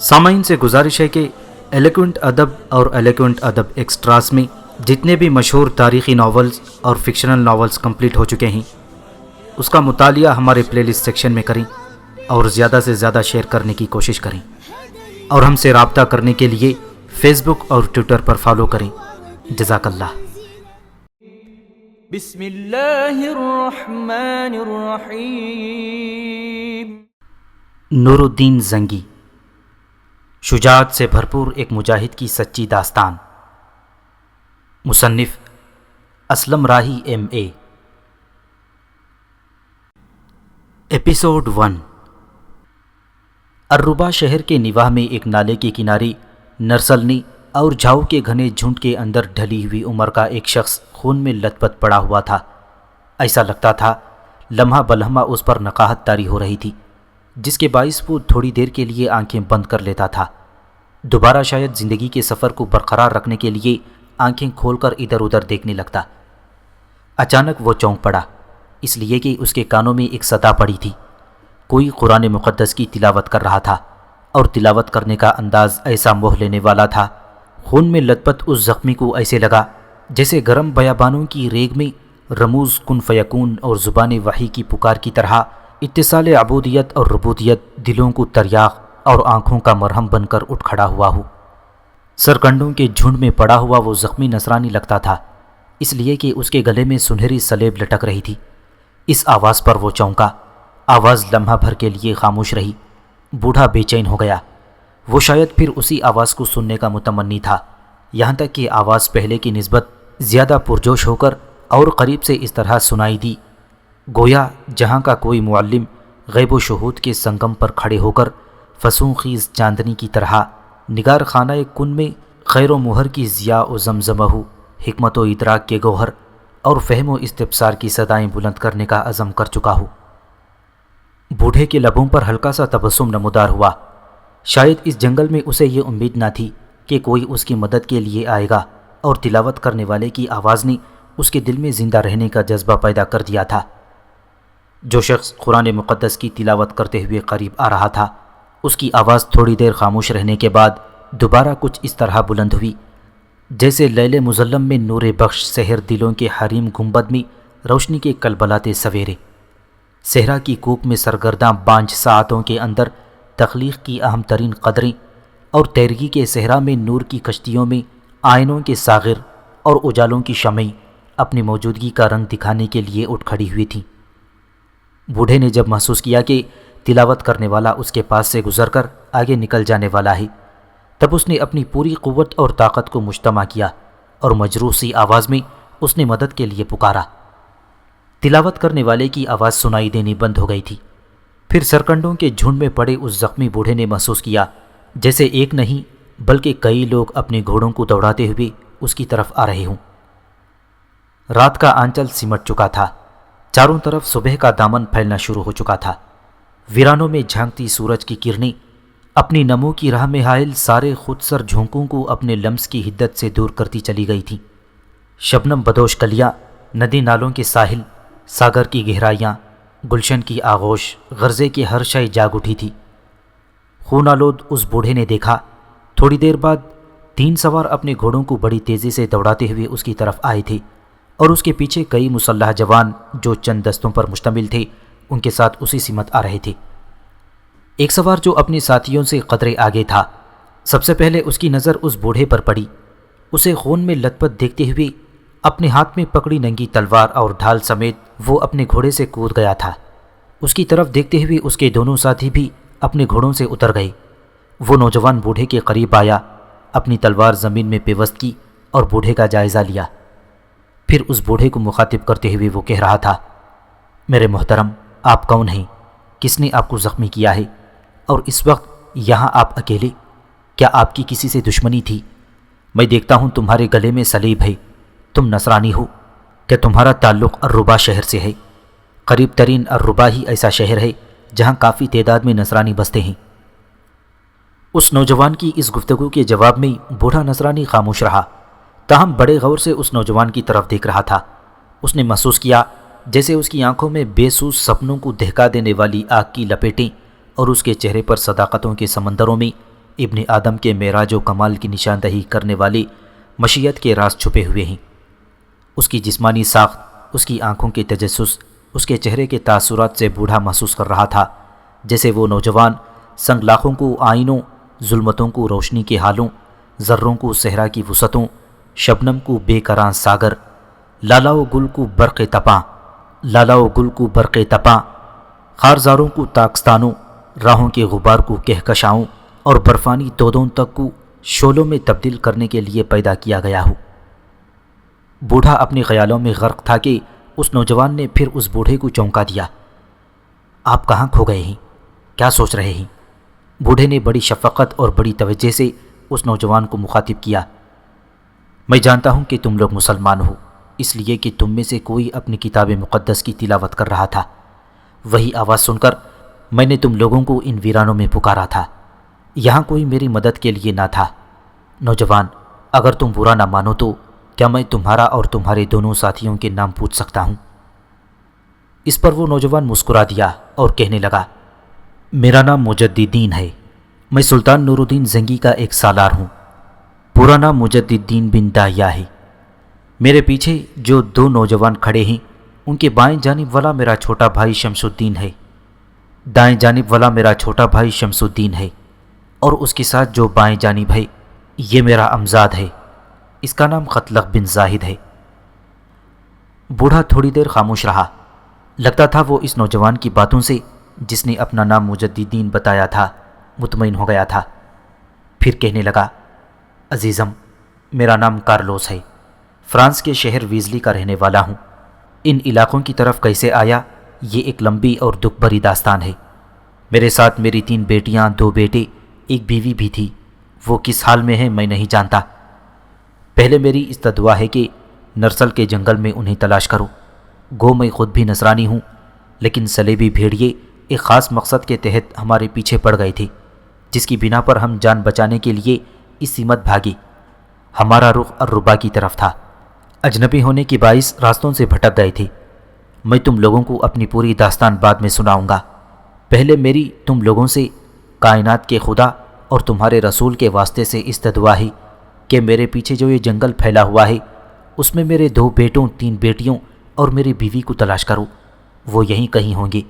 سامعین سے گزارش ہے کہ ایلیکوینٹ ادب اور ایلیکوینٹ ادب ایکسٹراس میں جتنے بھی مشہور تاریخی ناولز اور فکشنل ناولز کمپلیٹ ہو چکے ہیں اس کا مطالعہ ہمارے پلے لسٹ سیکشن میں کریں اور زیادہ سے زیادہ شیئر کرنے کی کوشش کریں، اور ہم سے رابطہ کرنے کے لیے فیس بک اور ٹویٹر پر فالو کریں۔ جزاک اللہ۔ بسم اللہ الرحمن الرحیم۔ نور الدین زنگی، شجاعت سے بھرپور ایک مجاہد کی سچی داستان۔ مصنف اسلم راہی MA۔ ایپیسوڈ 1۔ الربا شہر کے نواح میں ایک نالے کے کنارے نرسلنی اور جھاؤ کے گھنے جھنڈ کے اندر ڈھلی ہوئی عمر کا ایک شخص خون میں لت پت پڑا ہوا تھا۔ ایسا لگتا تھا لمحہ بلمحہ اس پر نقاہت طاری ہو رہی تھی، جس کے باعث وہ تھوڑی دیر کے لیے آنکھیں بند کر لیتا تھا، دوبارہ شاید زندگی کے سفر کو برقرار رکھنے کے لیے آنکھیں کھول کر ادھر ادھر دیکھنے لگتا۔ اچانک وہ چونک پڑا، اس لیے کہ اس کے کانوں میں ایک صدا پڑی تھی۔ کوئی قرآن مقدس کی تلاوت کر رہا تھا، اور تلاوت کرنے کا انداز ایسا موہ لینے والا تھا، خون میں لت پت اس زخمی کو ایسے لگا جیسے گرم بیابانوں کی ریگ میں رموز کن فیکون اور زبان وحی کی پکار کی طرح اتصال عبودیت اور ربوبیت دلوں کو تریاق اور آنکھوں کا مرہم بن کر اٹھ کھڑا ہوا ہو۔ سرکنڈوں کے جھنڈ میں پڑا ہوا وہ زخمی نصرانی لگتا تھا، اس لیے کہ اس کے گلے میں سنہری سلیب لٹک رہی تھی۔ اس آواز پر وہ چونکا، آواز لمحہ بھر کے لیے خاموش رہی۔ بوڑھا بے چین ہو گیا، وہ شاید پھر اسی آواز کو سننے کا متمنی تھا، یہاں تک کہ آواز پہلے کی نسبت زیادہ پرجوش ہو کر اور قریب سے اس طرح سنائی دی، گویا جہاں کا کوئی معلم غیب و شہود کے سنگم پر کھڑے ہو کر فسوں خیز چاندنی کی طرح نگار خانہ کن میں خیر و مہر کی ضیاء و زمزمہ، حکمت و ادراک کے گوہر اور فہم و استبصار کی صدائیں بلند کرنے کا عزم کر چکا ہو۔ بوڑھے کے لبوں پر ہلکا سا تبسم نمودار ہوا، شاید اس جنگل میں اسے یہ امید نہ تھی کہ کوئی اس کی مدد کے لیے آئے گا، اور تلاوت کرنے والے کی آواز نے اس کے دل میں زندہ رہنے کا جذبہ پیدا کر دیا تھا۔ جو شخص قرآن مقدس کی تلاوت کرتے ہوئے قریب آ رہا تھا، اس کی آواز تھوڑی دیر خاموش رہنے کے بعد دوبارہ کچھ اس طرح بلند ہوئی جیسے لیل مظلم میں نور بخش سحر دلوں کے حریم گنبد میں روشنی کے کلبلاتے سویرے، صحرا کی کوپ میں سرگرداں بانجھ ساعتوں کے اندر تخلیق کی اہم ترین قدریں، اور تیرگی کے صحرا میں نور کی کشتیوں میں آئینوں کے ساغر اور اجالوں کی شمعیں اپنی موجودگی کا رنگ دکھانے کے لیے اٹھ کھڑی ہوئی تھیں۔ بوڑھے نے جب محسوس کیا کہ تلاوت کرنے والا اس کے پاس سے گزر کر آگے نکل جانے والا ہے، تب اس نے اپنی پوری قوت اور طاقت کو مجتمع کیا اور مجروح سی آواز میں اس نے مدد کے لیے پکارا۔ تلاوت کرنے والے کی آواز سنائی دینی بند ہو گئی تھی۔ پھر سرکنڈوں کے جھنڈ میں پڑے اس زخمی بوڑھے نے محسوس کیا جیسے ایک نہیں بلکہ کئی لوگ اپنے گھوڑوں کو دوڑاتے ہوئے اس کی طرف آ رہے ہوں۔ رات کا آنچل سمٹ چکا تھا، چاروں طرف صبح کا دامن پھیلنا شروع ہو چکا تھا۔ ویرانوں میں جھانکتی سورج کی کرنیں اپنی نمو کی راہ میں حائل سارے خود سر جھونکوں کو اپنے لمس کی حدت سے دور کرتی چلی گئی تھیں۔ شبنم بدوش کلیاں، ندی نالوں کے ساحل، ساگر کی گہرائیاں، گلشن کی آغوش، غرضے کے ہر شے جاگ اٹھی تھی۔ خون آلود اس بوڑھے نے دیکھا، تھوڑی دیر بعد 3 سوار اپنے گھوڑوں کو بڑی تیزی سے دوڑاتے ہوئے اس کی طرف آئے تھے، اور اس کے پیچھے کئی مسلح جوان جو چند دستوں پر مشتمل تھے ان کے ساتھ اسی سمت آ رہے تھے۔ ایک سوار جو اپنے ساتھیوں سے قدرے آگے تھا، سب سے پہلے اس کی نظر اس بوڑھے پر پڑی۔ اسے خون میں لت پت دیکھتے ہوئے اپنے ہاتھ میں پکڑی ننگی تلوار اور ڈھال سمیت وہ اپنے گھوڑے سے کود گیا تھا۔ اس کی طرف دیکھتے ہوئے اس کے دونوں ساتھی بھی اپنے گھوڑوں سے اتر گئے۔ وہ نوجوان بوڑھے کے قریب آیا، اپنی تلوار زمین میں پیوست کی اور بوڑھے کا جائزہ لیا۔ پھر اس بوڑھے کو مخاطب کرتے ہوئے وہ کہہ رہا تھا، میرے محترم، آپ کون ہیں؟ کس نے آپ کو زخمی کیا ہے؟ اور اس وقت یہاں آپ اکیلے؟ کیا آپ کی کسی سے دشمنی تھی؟ میں دیکھتا ہوں تمہارے گلے میں سلیب ہے، تم نصرانی ہو۔ کیا تمہارا تعلق الربا شہر سے ہے؟ قریب ترین الربا ہی ایسا شہر ہے جہاں کافی تعداد میں نصرانی بستے ہیں۔ اس نوجوان کی اس گفتگو کے جواب میں بوڑھا نصرانی خاموش رہا، تاہم بڑے غور سے اس نوجوان کی طرف دیکھ رہا تھا۔ اس نے محسوس کیا جیسے اس کی آنکھوں میں بے سوز سپنوں کو دہکا دینے والی آگ کی لپیٹیں اور اس کے چہرے پر صداقتوں کے سمندروں میں ابن آدم کے معراج و کمال کی نشاندہی کرنے والی مشیت کے راز چھپے ہوئے ہیں۔ اس کی جسمانی ساخت، اس کی آنکھوں کے تجسس، اس کے چہرے کے تاثرات سے بوڑھا محسوس کر رہا تھا، جیسے وہ نوجوان سنگلاخوں کو آئینوں، ظلمتوں کو روشنی کے حالوں، ذروں کو صحرا کی وسعتوں، شبنم کو بے کراں ساگر، لالا و گل کو برق تپاں، خارزاروں کو تاکستانوں، راہوں کے غبار کو کہکشاؤں اور برفانی دودوں تک کو شعلوں میں تبدیل کرنے کے لیے پیدا کیا گیا ہو۔ بوڑھا اپنے خیالوں میں غرق تھا کہ اس نوجوان نے پھر اس بوڑھے کو چونکا دیا۔ آپ کہاں کھو گئے ہیں؟ کیا سوچ رہے ہیں؟ بوڑھے نے بڑی شفقت اور بڑی توجہ سے اس نوجوان کو مخاطب کیا۔ میں جانتا ہوں کہ تم لوگ مسلمان ہو، اس لیے کہ تم میں سے کوئی اپنی کتاب مقدس کی تلاوت کر رہا تھا۔ وہی آواز سن کر میں نے تم لوگوں کو ان ویرانوں میں پکارا تھا۔ یہاں کوئی میری مدد کے لیے نہ تھا۔ نوجوان، اگر تم برا نہ مانو تو کیا میں تمہارا اور تمہارے دونوں ساتھیوں کے نام پوچھ سکتا ہوں؟ اس پر وہ نوجوان مسکرا دیا اور کہنے لگا، میرا نام مجددین ہے، میں سلطان نور الدین زنگی کا ایک سالار ہوں۔ پورا نام مجددین بن داہیہ ہے۔ میرے پیچھے جو دو نوجوان کھڑے ہیں، ان کے بائیں جانب والا میرا چھوٹا بھائی شمس الدین ہے، دائیں جانب والا میرا چھوٹا بھائی شمس الدین ہے، اور اس کے ساتھ جو بائیں جانب ہے یہ میرا امزاد ہے، اس کا نام قتلغ بن زاہد ہے۔ بوڑھا تھوڑی دیر خاموش رہا۔ لگتا تھا وہ اس نوجوان کی باتوں سے، جس نے اپنا نام مجددین بتایا تھا، مطمئن ہو گیا تھا۔ پھر کہنے لگا، عزیزم، میرا نام کارلوس ہے، فرانس کے شہر ویزلی کا رہنے والا ہوں۔ ان علاقوں کی طرف کیسے آیا، یہ ایک لمبی اور دکھ بھری داستان ہے۔ میرے ساتھ میری 3 بیٹیاں، 2 بیٹے، ایک بیوی بھی تھی۔ وہ کس حال میں ہے میں نہیں جانتا۔ پہلے میری استدعا ہے کہ نرسل کے جنگل میں انہیں تلاش کرو۔ گو میں خود بھی نصرانی ہوں، لیکن صلیبی بھیڑیے ایک خاص مقصد کے تحت ہمارے پیچھے پڑ گئے تھے، جس کی بنا پر ہم جان بچانے کے لیے اس سمت بھاگے۔ ہمارا رخ الربا کی طرف تھا۔ اجنبی ہونے کے باعث راستوں سے بھٹک گئے تھے۔ میں تم لوگوں کو اپنی پوری داستان بعد میں سناؤں گا۔ پہلے میری تم لوگوں سے کائنات کے خدا اور تمہارے رسول کے واسطے سے استدعا ہے کہ میرے پیچھے جو یہ جنگل پھیلا ہوا ہے، اس میں میرے 2 بیٹوں، 3 بیٹیوں اور میری بیوی کو تلاش کرو۔ وہ یہیں کہیں ہوں گے۔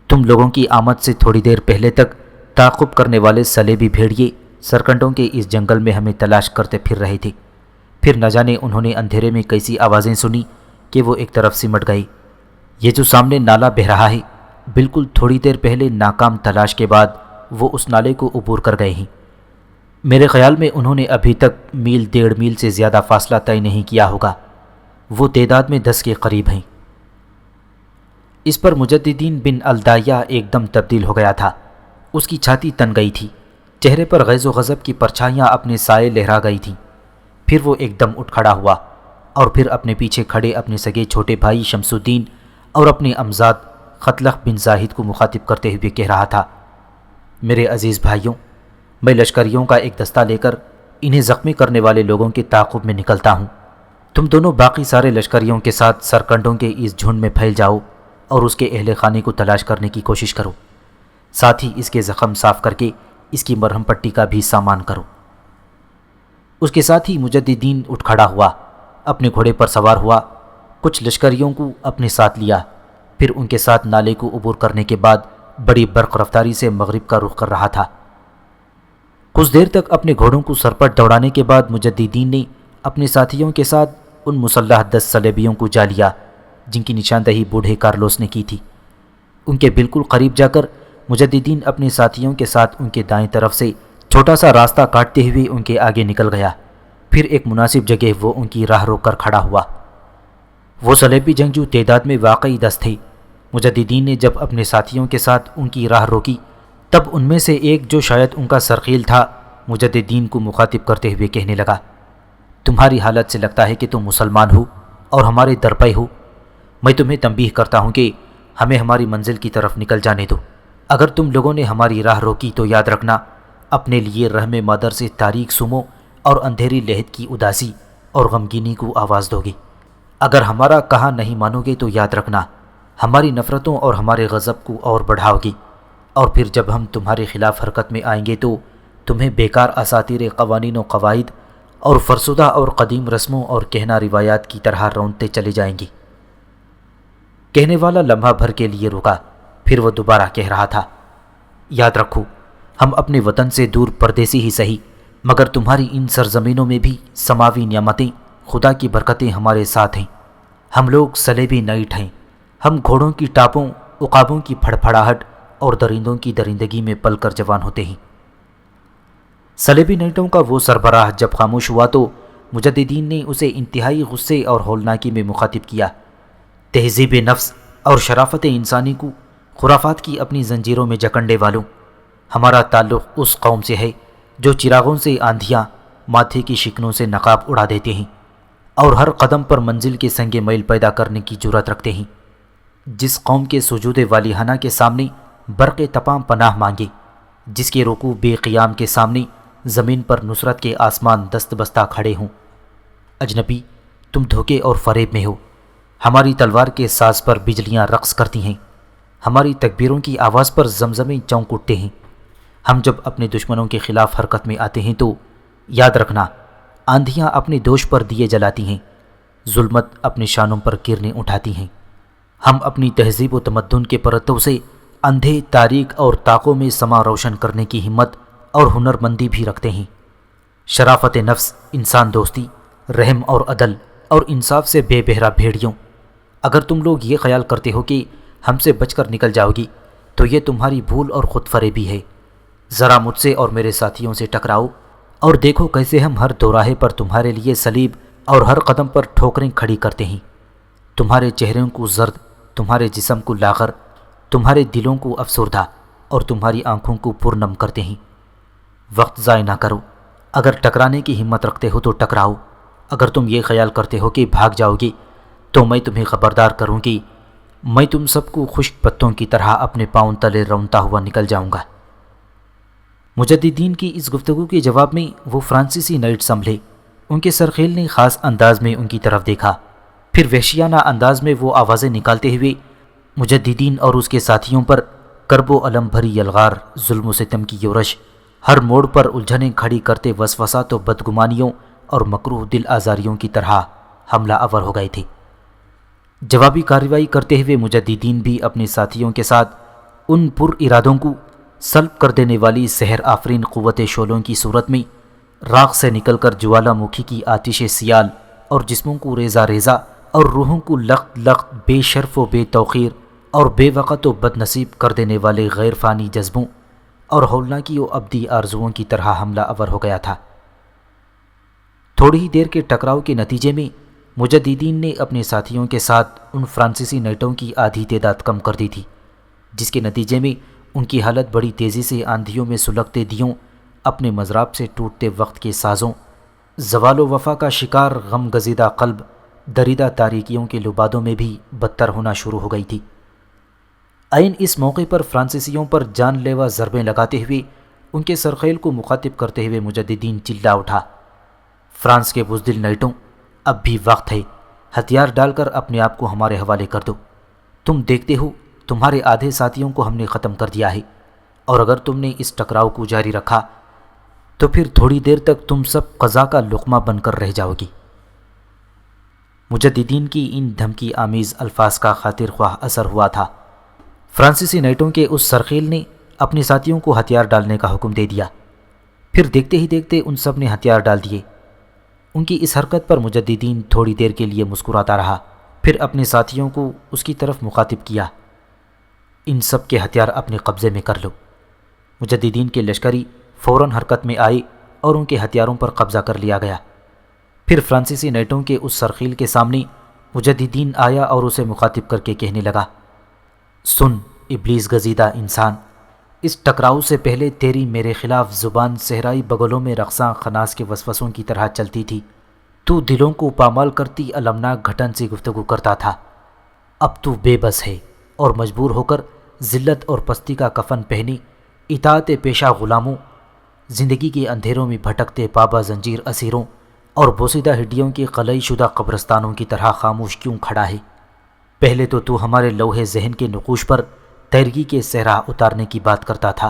تم لوگوں کی آمد سے تھوڑی دیر پہلے تک تعاقب کرنے والے صلیبی بھیڑیے سرکنڈوں کے اس جنگل میں ہمیں تلاش کرتے پھر رہے تھے۔ پھر نہ جانے انہوں نے اندھیرے میں کیسی آوازیں سنی کہ وہ ایک طرف سمٹ گئے۔ یہ جو سامنے نالا بہہ رہا ہے، بالکل تھوڑی دیر پہلے ناکام تلاش کے بعد وہ اس نالے کو عبور کر گئے ہیں۔ میرے خیال میں انہوں نے ابھی تک میل 1.5 میل سے زیادہ فاصلہ طے نہیں کیا ہوگا۔ وہ تعداد میں 10 کے قریب ہیں۔ اس پر مجددین بن الداہیہ ایک دم تبدیل ہو گیا تھا۔ اس کی چھاتی تن گئی تھی، چہرے پر غیظ و غضب کی پرچھائیاں اپنے سائے لہرا گئی تھیں۔ پھر وہ ایک دم اٹھ کھڑا ہوا اور پھر اپنے پیچھے کھڑے اپنے سگے چھوٹے بھائی شمس الدین اور اپنے امزاد قتلغ بن زاہد کو مخاطب کرتے ہوئے کہہ رہا تھا، میرے عزیز بھائیوں، میں لشکریوں کا ایک دستہ لے کر انہیں زخمی کرنے والے لوگوں کے تعاقب میں نکلتا ہوں۔ تم دونوں باقی سارے لشکریوں کے ساتھ سرکنڈوں کے اس جھنڈ میں پھیل جاؤ اور اس کے اہل خانے کو تلاش کرنے کی کوشش کرو، ساتھ ہی اس کے زخم صاف کر کے اس کی مرہم پٹی کا بھی سامان کرو۔ اس کے ساتھ ہی مجددین اٹھ کھڑا ہوا، اپنے گھوڑے پر سوار ہوا، کچھ لشکریوں کو اپنے ساتھ لیا، پھر ان کے ساتھ نالے کو عبور کرنے کے بعد بڑی برق رفتاری سے مغرب کا رخ کر رہا تھا۔ کچھ دیر تک اپنے گھوڑوں کو سرپٹ دوڑانے کے بعد مجددین نے اپنے ساتھیوں کے ساتھ ان مسلح 10 صلیبیوں کو جا لیا جن کی نشاندہی بوڑھے کارلوس نے کی تھی۔ ان کے بالکل قریب جا کر مجددین اپنے ساتھیوں کے ساتھ ان کے دائیں طرف سے چھوٹا سا راستہ کاٹتے ہوئے ان کے آگے نکل گیا۔ پھر ایک مناسب جگہ وہ ان کی راہ روک کر کھڑا ہوا۔ وہ صلیبی جنگجو تعداد میں واقعی 10 تھے۔ مجددین نے جب اپنے ساتھیوں کے ساتھ ان کی راہ روکی، تب ان میں سے ایک جو شاید ان کا سرخیل تھا، مجددین کو مخاطب کرتے ہوئے کہنے لگا، تمہاری حالت سے لگتا ہے کہ تم مسلمان ہو اور ہمارے درپے ہو۔ میں تمہیں تنبیہ کرتا ہوں کہ ہمیں ہماری منزل کی طرف نکل جانے دو۔ اگر تم لوگوں نے ہماری راہ روکی تو یاد رکھنا، اپنے لیے رحم مادر سے تاریک سمو اور اندھیری لہد کی اداسی اور غمگینی کو آواز دو گے۔ اگر ہمارا کہا نہیں مانو گے تو یاد رکھنا، ہماری نفرتوں اور ہمارے غضب کو اور بڑھاؤ گے، اور پھر جب ہم تمہارے خلاف حرکت میں آئیں گے تو تمہیں بیکار اساطیر قوانین و قواعد اور فرسودہ اور قدیم رسموں اور کہنا روایات کی طرح رونتے چلے جائیں گی۔ کہنے والا لمحہ بھر کے لیے رکا، پھر وہ دوبارہ کہہ رہا تھا، یاد رکھو، ہم اپنے وطن سے دور پردیسی ہی سہی، مگر تمہاری ان سرزمینوں میں بھی سماوی نعمتیں، خدا کی برکتیں ہمارے ساتھ ہیں۔ ہم لوگ صلیبی نائٹ ہیں، ہم گھوڑوں کی ٹاپوں، عقابوں کی پھڑپھڑاہٹ اور درندوں کی درندگی میں پل کر جوان ہوتے ہیں۔ صلیبی نائٹوں کا وہ سربراہ جب خاموش ہوا تو مجددین نے اسے انتہائی غصے اور ہولناکی میں مخاطب کیا۔ تہذیب نفس اور شرافت انسانی کو خرافات کی اپنی زنجیروں میں جکڑنے والوں، ہمارا تعلق اس قوم سے ہے جو چراغوں سے آندھیاں، ماتھے کی شکنوں سے نقاب اڑا دیتے ہیں اور ہر قدم پر منزل کے سنگ میل پیدا کرنے کی جرأت رکھتے ہیں، جس قوم کے سجود والیانہ کے سامنے برق تپاں پناہ مانگے، جس کے رکوع بے قیام کے سامنے زمین پر نصرت کے آسمان دست بستہ کھڑے ہوں۔ اجنبی، تم دھوکے اور فریب میں ہو۔ ہماری تلوار کے ساز پر بجلیاں رقص کرتی ہیں، ہماری تکبیروں کی آواز پر زمزمیں چونک اٹھتے ہیں۔ ہم جب اپنے دشمنوں کے خلاف حرکت میں آتے ہیں تو یاد رکھنا، آندھیاں اپنے دوش پر دیے جلاتی ہیں، ظلمت اپنے شانوں پر کرنیں اٹھاتی ہیں۔ ہم اپنی تہذیب و تمدن کے پرتو سے اندھے، تاریک اور طاقوں میں سما روشن کرنے کی ہمت اور ہنرمندی بھی رکھتے ہیں۔ شرافت نفس، انسان دوستی، رحم اور عدل اور انصاف سے بے بہرا بھیڑیوں، اگر تم لوگ یہ خیال کرتے ہو کہ ہم سے بچ کر نکل جاؤ گی تو یہ تمہاری بھول اور خود فریبی ہے۔ ذرا مجھ سے اور میرے ساتھیوں سے ٹکراؤ اور دیکھو کیسے ہم ہر دوراہے پر تمہارے لیے صلیب اور ہر قدم پر ٹھوکریں کھڑی کرتے ہیں۔ تمہارے چہروں کو زرد، تمہارے جسم کو لاغر، تمہارے دلوں کو افسردہ اور تمہاری آنکھوں کو پرنم کرتے ہیں۔ وقت ضائع نہ کرو، اگر ٹکرانے کی ہمت رکھتے ہو تو ٹکراؤ، اگر تم یہ خیال کرتے ہو کہ بھاگ جاؤ گے تو میں تمہیں خبردار کروں کہ میں تم سب کو خشک پتوں کی طرح اپنے پاؤں تلے رونتا ہوا نکل جاؤں گا۔ مجددین کی اس گفتگو کے جواب میں وہ فرانسیسی نائٹ سنبھلے۔ ان کے سرخیل نے خاص انداز میں ان کی طرف دیکھا، پھر وحشیانہ انداز میں وہ آوازیں نکالتے ہوئے مجددین اور اس کے ساتھیوں پر کرب و الم بھری یلغار، ظلم و ستم کی یورش، ہر موڑ پر الجھنیں کھڑی کرتے وسوسات و بدگمانیوں اور مکروہ دل آزاریوں کی طرح حملہ آور ہو گئے تھے۔ جوابی کارروائی کرتے ہوئے مجددین بھی اپنے ساتھیوں کے ساتھ ان پر ارادوں کو سلب کر دینے والی سحر آفرین قوت شعلوں کی صورت میں راغ سے نکل کر جوالا مکھی کی آتش سیال اور جسموں کو ریزہ ریزہ اور روحوں کو لخت لخت بے شرف و بے توقیر اور بے وقت و بد نصیب کر دینے والے غیر فانی جذبوں اور ہولناکی و ابدی آرزوؤں کی طرح حملہ آور ہو گیا تھا۔ تھوڑی ہی دیر کے ٹکراؤ کے نتیجے میں مجددین نے اپنے ساتھیوں کے ساتھ ان فرانسیسی نائٹوں کی آدھی تعداد کم کر دی تھی، جس کے نتیجے میں ان کی حالت بڑی تیزی سے آندھیوں میں سلگتے دیوں، اپنے مضراب سے ٹوٹتے وقت کے سازوں، زوال و وفا کا شکار غم گزیدہ قلب، دریدہ تاریکیوں کے لبادوں میں بھی بدتر ہونا شروع ہو گئی تھی۔ عین اس موقع پر فرانسیسیوں پر جان لیوا ضربیں لگاتے ہوئے ان کے سرخیل کو مخاطب کرتے ہوئے مجددین چلا اٹھا، فرانس کے بزدل نائٹوں، اب بھی وقت ہے، ہتھیار ڈال کر اپنے آپ کو ہمارے حوالے کر دو۔ تم دیکھتے ہو تمہارے آدھے ساتھیوں کو ہم نے ختم کر دیا ہے، اور اگر تم نے اس ٹکراؤ کو جاری رکھا تو پھر تھوڑی دیر تک تم سب قضا کا لقمہ بن کر رہ جاؤ گی۔ مجددین کی ان دھمکی آمیز الفاظ کا خاطر خواہ اثر ہوا تھا۔ فرانسیسی نائٹوں کے اس سرخیل نے اپنے ساتھیوں کو ہتھیار ڈالنے کا حکم دے دیا، پھر دیکھتے ہی دیکھتے ان سب نے ہتھیار ڈال دیے۔ ان کی اس حرکت پر مجددین تھوڑی دیر کے لیے مسکراتا رہا، پھر اپنے ساتھیوں کو اس کی طرف مخاطب کیا، ان سب کے ہتھیار اپنے قبضے میں کر لو۔ مجددین کے لشکری فوراً حرکت میں آئے اور ان کے ہتھیاروں پر قبضہ کر لیا گیا۔ پھر فرانسیسی نائٹوں کے اس سرخیل کے سامنے مجددین آیا اور اسے مخاطب کر کے کہنے لگا، سن ابلیس گزیدہ انسان، اس ٹکراؤ سے پہلے تیری میرے خلاف زبان صحرائی بغلوں میں رقصاں خناس کے وسوسوں کی طرح چلتی تھی، تو دلوں کو پامال کرتی المناک گھٹن سے گفتگو کرتا تھا۔ اب تو بے بس ہے اور مجبور ہو کر ذلت اور پستی کا کفن پہنے اطاعت پیشہ غلاموں، زندگی کے اندھیروں میں بھٹکتے پابا زنجیر اسیروں اور بوسیدہ ہڈیوں کے قلعی شدہ قبرستانوں کی طرح خاموش کیوں کھڑا ہے؟ پہلے تو ہمارے لوہے ذہن کے نقوش پر تیرگی کے صحرا اتارنے کی بات کرتا تھا،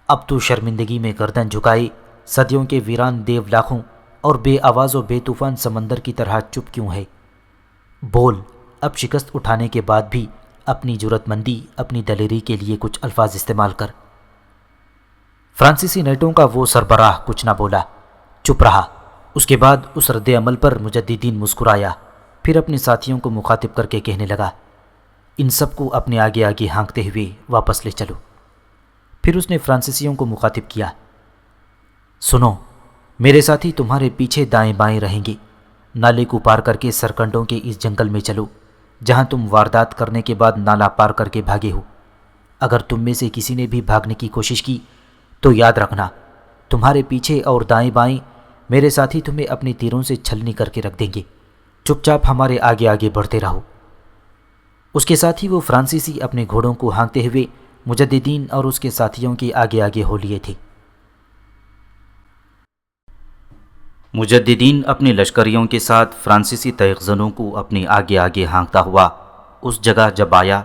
اب تو شرمندگی میں گردن جھکائے صدیوں کے ویران دیو لاکھوں اور بے آواز و بے طوفان سمندر کی طرح چپ کیوں ہے؟ بول، اب شکست اٹھانے کے بعد بھی اپنی جرات مندی، اپنی دلیری کے لیے کچھ الفاظ استعمال کر۔ فرانسیسی نیٹوں کا وہ سربراہ کچھ نہ بولا، چپ رہا۔ اس کے بعد اس رد عمل پر مجددین مسکرایا، پھر اپنے ساتھیوں کو مخاطب کر کے کہنے لگا، ان سب کو اپنے آگے آگے ہانکتے ہوئے واپس لے چلو۔ پھر اس نے فرانسیسیوں کو مخاطب کیا، سنو، میرے ساتھی تمہارے پیچھے دائیں بائیں رہیں گے۔ نالے کو پار کر کے سرکنڈوں کے اس جنگل میں چلو جہاں تم واردات کرنے کے بعد نالا پار کر کے بھاگے ہو۔ اگر تم میں سے کسی نے بھی بھاگنے کی کوشش کی تو یاد رکھنا، تمہارے پیچھے اور دائیں بائیں میرے ساتھی تمہیں اپنی تیروں سے چھلنی کر کے رکھ دیں گے۔ چپ چاپ ہمارے آگے آگے بڑھتے رہو۔ اس کے ساتھی وہ فرانسیسی اپنے گھوڑوں کو ہانکتے ہوئے مجددین اور اس کے ساتھیوں کے آگے آگے ہو لیے تھے۔ مجددین اپنے لشکریوں کے ساتھ فرانسیسی تیغزنوں کو اپنے آگے آگے ہانکتا ہوا اس جگہ جب آیا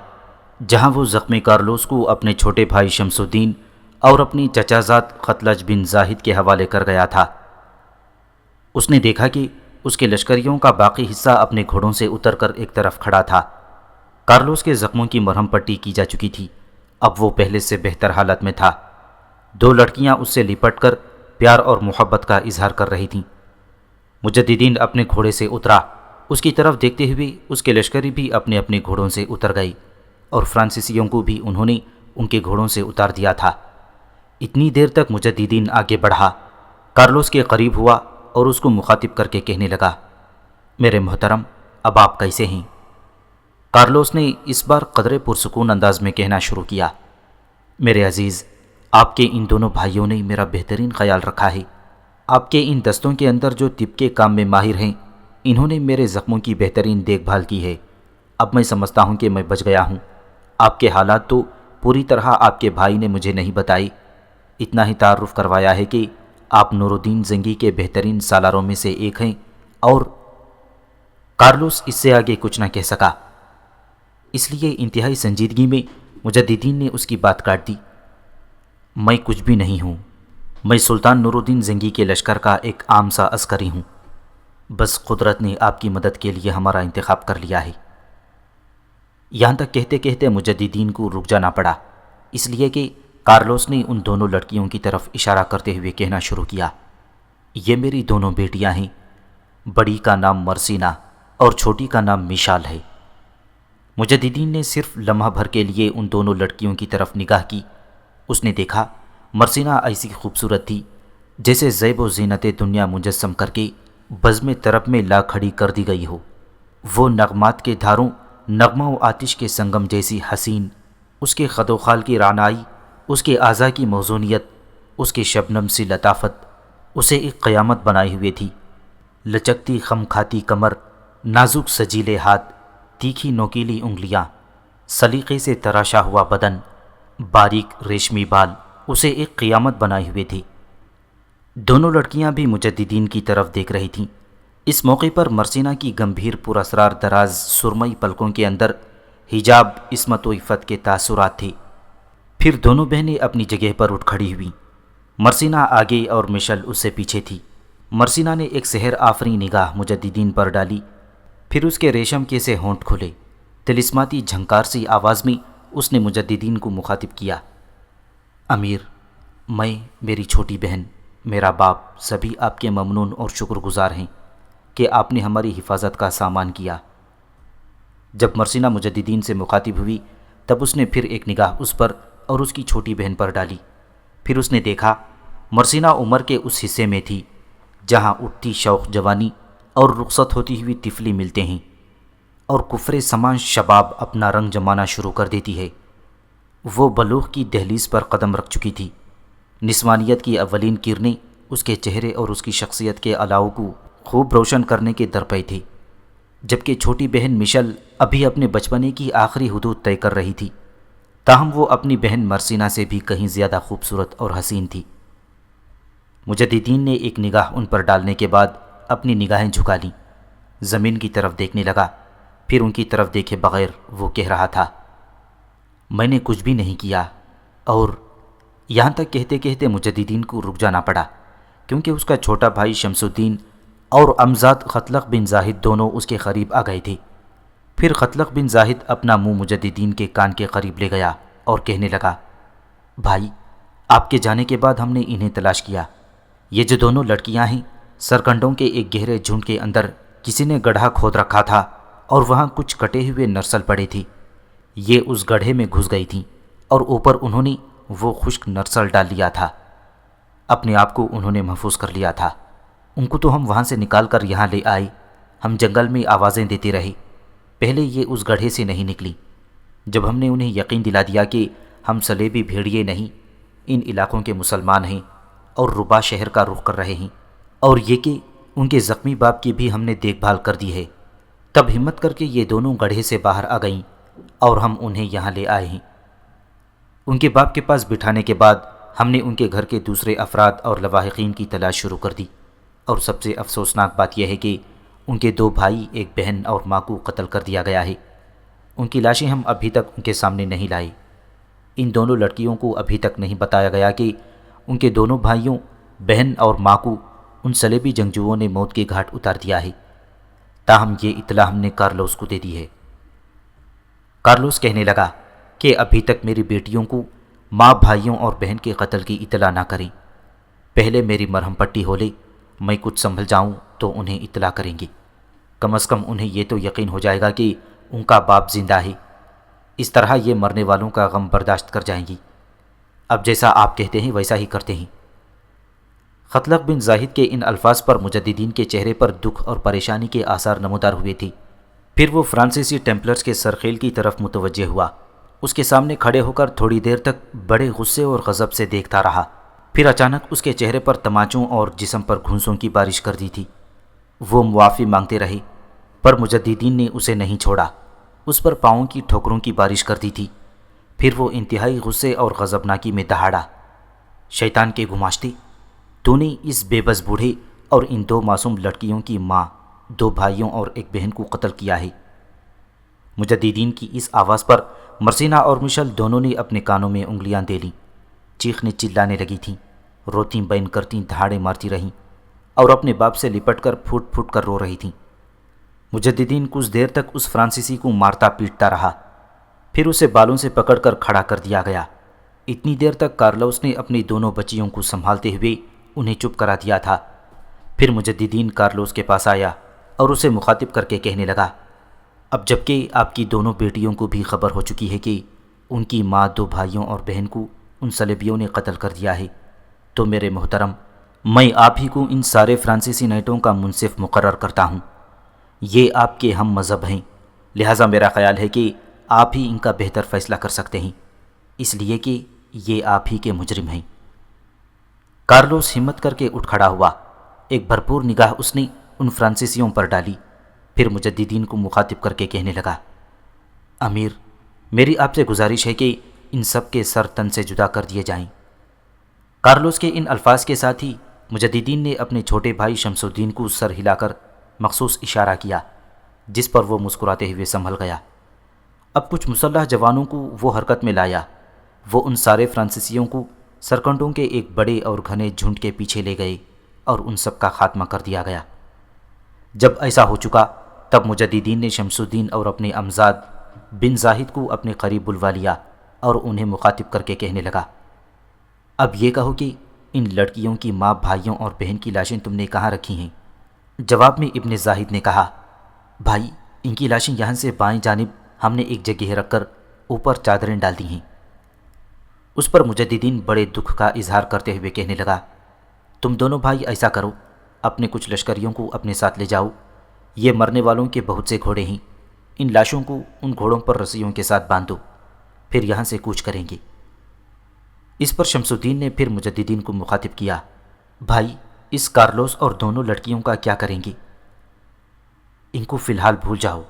جہاں وہ زخمی کارلوس کو اپنے چھوٹے بھائی شمس الدین اور اپنی چچا زاد ختلج بن زاہد کے حوالے کر گیا تھا۔ اس نے دیکھا کہ اس کے لشکریوں کا باقی حصہ اپنے گھوڑوں سے اتر کر ایک طرف کھڑا تھا۔ کارلوس کے زخموں کی مرہم پٹی کی جا چکی تھی، اب وہ پہلے سے بہتر حالت میں تھا۔ دو لڑکیاں اس سے لپٹ کر پیار اور محبت کا اظہار کر رہی تھیں۔ مجددین اپنے گھوڑے سے اترا، اس کی طرف دیکھتے ہوئے اس کے لشکری بھی اپنے اپنے گھوڑوں سے اتر گئے اور فرانسیسیوں کو بھی انہوں نے ان کے گھوڑوں سے اتار دیا تھا۔ اتنی دیر تک مجددین آگے بڑھا، کارلوس کے قریب ہوا اور اس کو مخاطب کر کے کہنے لگا، میرے محترم، اب آپ کیسے ہیں؟ کارلوس نے اس بار قدرے پرسکون انداز میں کہنا شروع کیا، میرے عزیز، آپ کے ان دونوں بھائیوں نے میرا بہترین خیال رکھا ہے۔ آپ کے ان دستوں کے اندر جو طب کے کام میں ماہر ہیں، انہوں نے میرے زخموں کی بہترین دیکھ بھال کی ہے۔ اب میں سمجھتا ہوں کہ میں بچ گیا ہوں۔ آپ کے حالات تو پوری طرح آپ کے بھائی نے مجھے نہیں بتائی، اتنا ہی تعارف کروایا ہے کہ آپ نور الدین زنگی کے بہترین سالاروں میں سے ایک ہیں، اور کارلوس اس سے آگے کچھ نہ کہہ سکا، اس لیے انتہائی سنجیدگی میں مجددین نے اس کی بات کاٹ دی، میں کچھ بھی نہیں ہوں، میں سلطان نور الدین زنگی کے لشکر کا ایک عام سا عسکری ہوں، بس قدرت نے آپ کی مدد کے لیے ہمارا انتخاب کر لیا ہے۔ یہاں تک کہتے کہتے مجددین کو رک جانا پڑا، اس لیے کہ کارلوس نے ان دونوں لڑکیوں کی طرف اشارہ کرتے ہوئے کہنا شروع کیا، یہ میری دونوں بیٹیاں ہیں، بڑی کا نام مرسینہ اور چھوٹی کا نام میشال ہے۔ مجددین نے صرف لمحہ بھر کے لیے ان دونوں لڑکیوں کی طرف نگاہ کی۔ اس نے دیکھا مرسینہ ایسی خوبصورت تھی جیسے زیب و زینت دنیا مجسم کر کے بزم طرب میں لا کھڑی کر دی گئی ہو۔ وہ نغمات کے دھاروں، نغمہ و آتش کے سنگم جیسی حسین، اس کے خد و خال کی رعنائی، اس کے اعضاء کی موزونیت، اس کے شبنم سی لطافت اسے ایک قیامت بنائے ہوئے تھی۔ لچکتی خم کھاتی کمر، نازک سجیلے ہاتھ، تیکھی نوکیلی انگلیاں، سلیقے سے تراشا ہوا بدن، باریک ریشمی بال اسے ایک قیامت بنائے ہوئے تھے۔ دونوں لڑکیاں بھی مجددین کی طرف دیکھ رہی تھیں۔ اس موقع پر مرسینہ کی گمبھیر پراسرار دراز سرمئی پلکوں کے اندر حجاب، عصمت و عفت کے تاثرات تھے۔ پھر دونوں بہنیں اپنی جگہ پر اٹھ کھڑی ہوئیں۔ مرسینہ آگے اور مشل اس سے پیچھے تھی۔ مرسینہ نے ایک سحر آفریں نگاہ مجددین پر ڈالی، پھر اس کے ریشم کے سے ہونٹ کھلے، طلسماتی جھنکار سی آواز میں اس نے مجددین کو مخاطب کیا، امیر، میں، میری چھوٹی بہن، میرا باپ، سبھی آپ کے ممنون اور شکر گزار ہیں کہ آپ نے ہماری حفاظت کا سامان کیا۔ جب مرسینہ مجددین سے مخاطب ہوئی تب اس نے پھر ایک نگاہ اس پر اور اس کی چھوٹی بہن پر ڈالی۔ پھر اس نے دیکھا مرسینہ عمر کے اس حصے میں تھی جہاں اٹھتی شوق جوانی اور رخصت ہوتی ہوئی طفلی ملتے ہیں اور کفر سمان شباب اپنا رنگ جمانا شروع کر دیتی ہے۔ وہ بلوغ کی دہلیز پر قدم رکھ چکی تھی۔ نسوانیت کی اولین کرنیں اس کے چہرے اور اس کی شخصیت کے علاؤ کو خوب روشن کرنے کے درپے تھی، جبکہ چھوٹی بہن مشل ابھی اپنے بچپنے کی آخری حدود طے کر رہی تھی، تاہم وہ اپنی بہن مرسینہ سے بھی کہیں زیادہ خوبصورت اور حسین تھی۔ مجددین نے ایک نگاہ ان پر ڈالنے کے بعد اپنی نگاہیں جھکا لیں، زمین کی طرف دیکھنے لگا، پھر ان کی طرف دیکھے بغیر وہ کہہ رہا تھا، میں نے کچھ بھی نہیں کیا، اور یہاں تک کہتے کہتے مجددین کو رک جانا پڑا، کیونکہ اس کا چھوٹا بھائی شمس الدین اور امزاد خطلق بن زاہد دونوں اس کے قریب آ گئے تھے۔ پھر خطلق بن زاہد اپنا منہ مجددین کے کان کے قریب لے گیا اور کہنے لگا، بھائی، آپ کے جانے کے بعد ہم نے انہیں تلاش کیا۔ یہ جو دونوں لڑکیاں ہیں، سرکنڈوں کے ایک گہرے جھنڈ کے اندر کسی نے گڑھا کھود رکھا تھا اور وہاں کچھ کٹے ہوئے نرسل پڑے تھے۔ یہ اس گڑھے میں گھس گئی تھیں اور اوپر انہوں نے وہ خشک نرسل ڈال لیا تھا۔ اپنے آپ کو انہوں نے محفوظ کر لیا تھا۔ ان کو تو ہم وہاں سے نکال کر یہاں لے آئے۔ ہم جنگل میں آوازیں دیتے رہے، پہلے یہ اس گڑھے سے نہیں نکلی۔ جب ہم نے انہیں یقین دلا دیا کہ ہم صلیبی بھیڑیے نہیں، ان علاقوں کے مسلمان ہیں اور ربا شہر کا رخ کر رہے ہیں، اور یہ کہ ان کے زخمی باپ کی بھی ہم نے دیکھ بھال کر دی ہے، تب ہمت کر کے یہ دونوں گڑھے سے باہر آ گئیں اور ہم انہیں یہاں لے آئے ہیں۔ ان کے باپ کے پاس بٹھانے کے بعد ہم نے ان کے گھر کے دوسرے افراد اور لواحقین کی تلاش شروع کر دی، اور سب سے افسوسناک بات یہ ہے کہ ان کے 2 بھائی، ایک بہن اور ماں کو قتل کر دیا گیا ہے۔ ان کی لاشیں ہم ابھی تک ان کے سامنے نہیں لائے۔ ان دونوں لڑکیوں کو ابھی تک نہیں بتایا گیا کہ ان کے دونوں بھائیوں، بہن اور ماں کو ان صلیبی جنگجوؤں نے موت کے گھاٹ اتار دیا ہے۔ تاہم یہ اطلاع ہم نے کارلوس کو دے دی ہے۔ کارلوس کہنے لگا کہ ابھی تک میری بیٹیوں کو ماں، بھائیوں اور بہن کے قتل کی اطلاع نہ کریں۔ پہلے میری مرہم پٹی ہو لے، میں کچھ سنبھل جاؤں تو انہیں اطلاع کریں گے۔ کم از کم انہیں یہ تو یقین ہو جائے گا کہ ان کا باپ زندہ ہے۔ اس طرح یہ مرنے والوں کا غم برداشت کر جائیں گی۔ اب جیسا آپ کہتے ہیں ویسا ہی کرتے ہیں۔ خطلق بن زاہد کے ان الفاظ پر مجددین کے چہرے پر دکھ اور پریشانی کے آثار نمودار ہوئے تھے۔ پھر وہ فرانسیسی ٹیمپلرز کے سرخیل کی طرف متوجہ ہوا۔ اس کے سامنے کھڑے ہو کر تھوڑی دیر تک بڑے غصے اور غضب سے دیکھتا رہا۔ پھر اچانک اس کے چہرے پر تماچوں اور جسم پر گھونسوں کی بارش کر دی تھی۔ وہ معافی مانگتے رہے، پر مجددین نے اسے نہیں چھوڑا۔ اس پر پاؤں کی ٹھوکروں کی بارش کر دی تھی۔ پھر وہ انتہائی غصے اور غضبناکی میں دہاڑا، شیطان کے گماشتے، تو نے اس بے بس بوڑھے اور ان 2 معصوم لڑکیوں کی ماں، 2 بھائیوں اور ایک بہن کو قتل کیا ہے۔ مجددین کی اس آواز پر مرسینہ اور مشل دونوں نے اپنے کانوں میں انگلیاں دے لیں، چیخنے چلانے لگی تھیں، روتیں بین کرتیں، دہاڑے مارتی رہیں اور اپنے باپ سے لپٹ کر پھوٹ پھوٹ کر رو رہی تھیں۔ مجددین کچھ دیر تک اس فرانسیسی کو مارتا پیٹتا رہا، پھر اسے بالوں سے پکڑ کر کھڑا کر دیا گیا۔ اتنی دیر تک کارلوس نے اپنی دونوں بچیوں کو سنبھالتے ہوئے انہیں چپ کرا دیا تھا۔ پھر مجددین کارلوس کے پاس آیا اور اسے مخاطب کر کے کہنے لگا، اب جب کہ آپ کی دونوں بیٹیوں کو بھی خبر ہو چکی ہے کہ ان کی ماں، 2 بھائیوں اور بہن کو ان صلیبیوں نے قتل کر دیا ہے، تو میرے محترم، میں آپ ہی کو ان سارے فرانسیسی نائٹوں کا منصف مقرر کرتا ہوں۔ یہ آپ کے ہم مذہب ہیں، لہٰذا میرا خیال ہے کہ آپ ہی ان کا بہتر فیصلہ کر سکتے ہیں، اس لیے کہ یہ آپ ہی کے مجرم ہیں۔ کارلوس ہمت کر کے اٹھ کھڑا ہوا۔ ایک بھرپور نگاہ اس نے ان فرانسیسیوں پر ڈالی، پھر مجددین کو مخاطب کر کے کہنے لگا، امیر، میری آپ سے گزارش ہے کہ ان سب کے سر تن سے جدا کر دیے جائیں۔ کارلوس کے ان الفاظ کے ساتھ ہی مجددین نے اپنے چھوٹے بھائی شمس الدین کو سر ہلا کر مخصوص اشارہ کیا، جس پر وہ مسکراتے ہوئے سنبھل گیا۔ اب کچھ مسلح جوانوں کو وہ حرکت میں لایا۔ وہ ان سارے فرانسیسیوں کو سرکنڈوں کے ایک بڑے اور گھنے جھنڈ کے پیچھے لے گئے اور ان سب کا خاتمہ کر دیا گیا۔ جب ایسا ہو چکا تب مجددین نے شمس الدین اور اپنے امزاد بن زاہد کو اپنے قریب بلوا لیا اور انہیں مخاطب کر کے کہنے لگا، اب یہ کہو کہ ان لڑکیوں کی ماں، بھائیوں اور بہن کی لاشیں تم نے کہاں رکھی ہیں؟ جواب میں ابن زاہد نے کہا، بھائی، ان کی لاشیں یہاں سے بائیں جانب ہم نے ایک جگہ رکھ کر اوپر چادریں ڈال دی ہیں۔ اس پر مجددین بڑے دکھ کا اظہار کرتے ہوئے کہنے لگا، تم دونوں بھائی ایسا کرو، اپنے کچھ لشکریوں کو اپنے ساتھ لے جاؤ، یہ مرنے والوں کے بہت سے گھوڑے ہیں، ان لاشوں کو ان گھوڑوں پر رسیوں کے ساتھ باندھ دو، پھر یہاں سے کوچ کریں گے۔ اس پر شمس الدین نے پھر مجددین کو مخاطب کیا، بھائی، اس کارلوس اور دونوں لڑکیوں کا کیا کریں گے؟ ان کو فی الحال بھول جاؤ،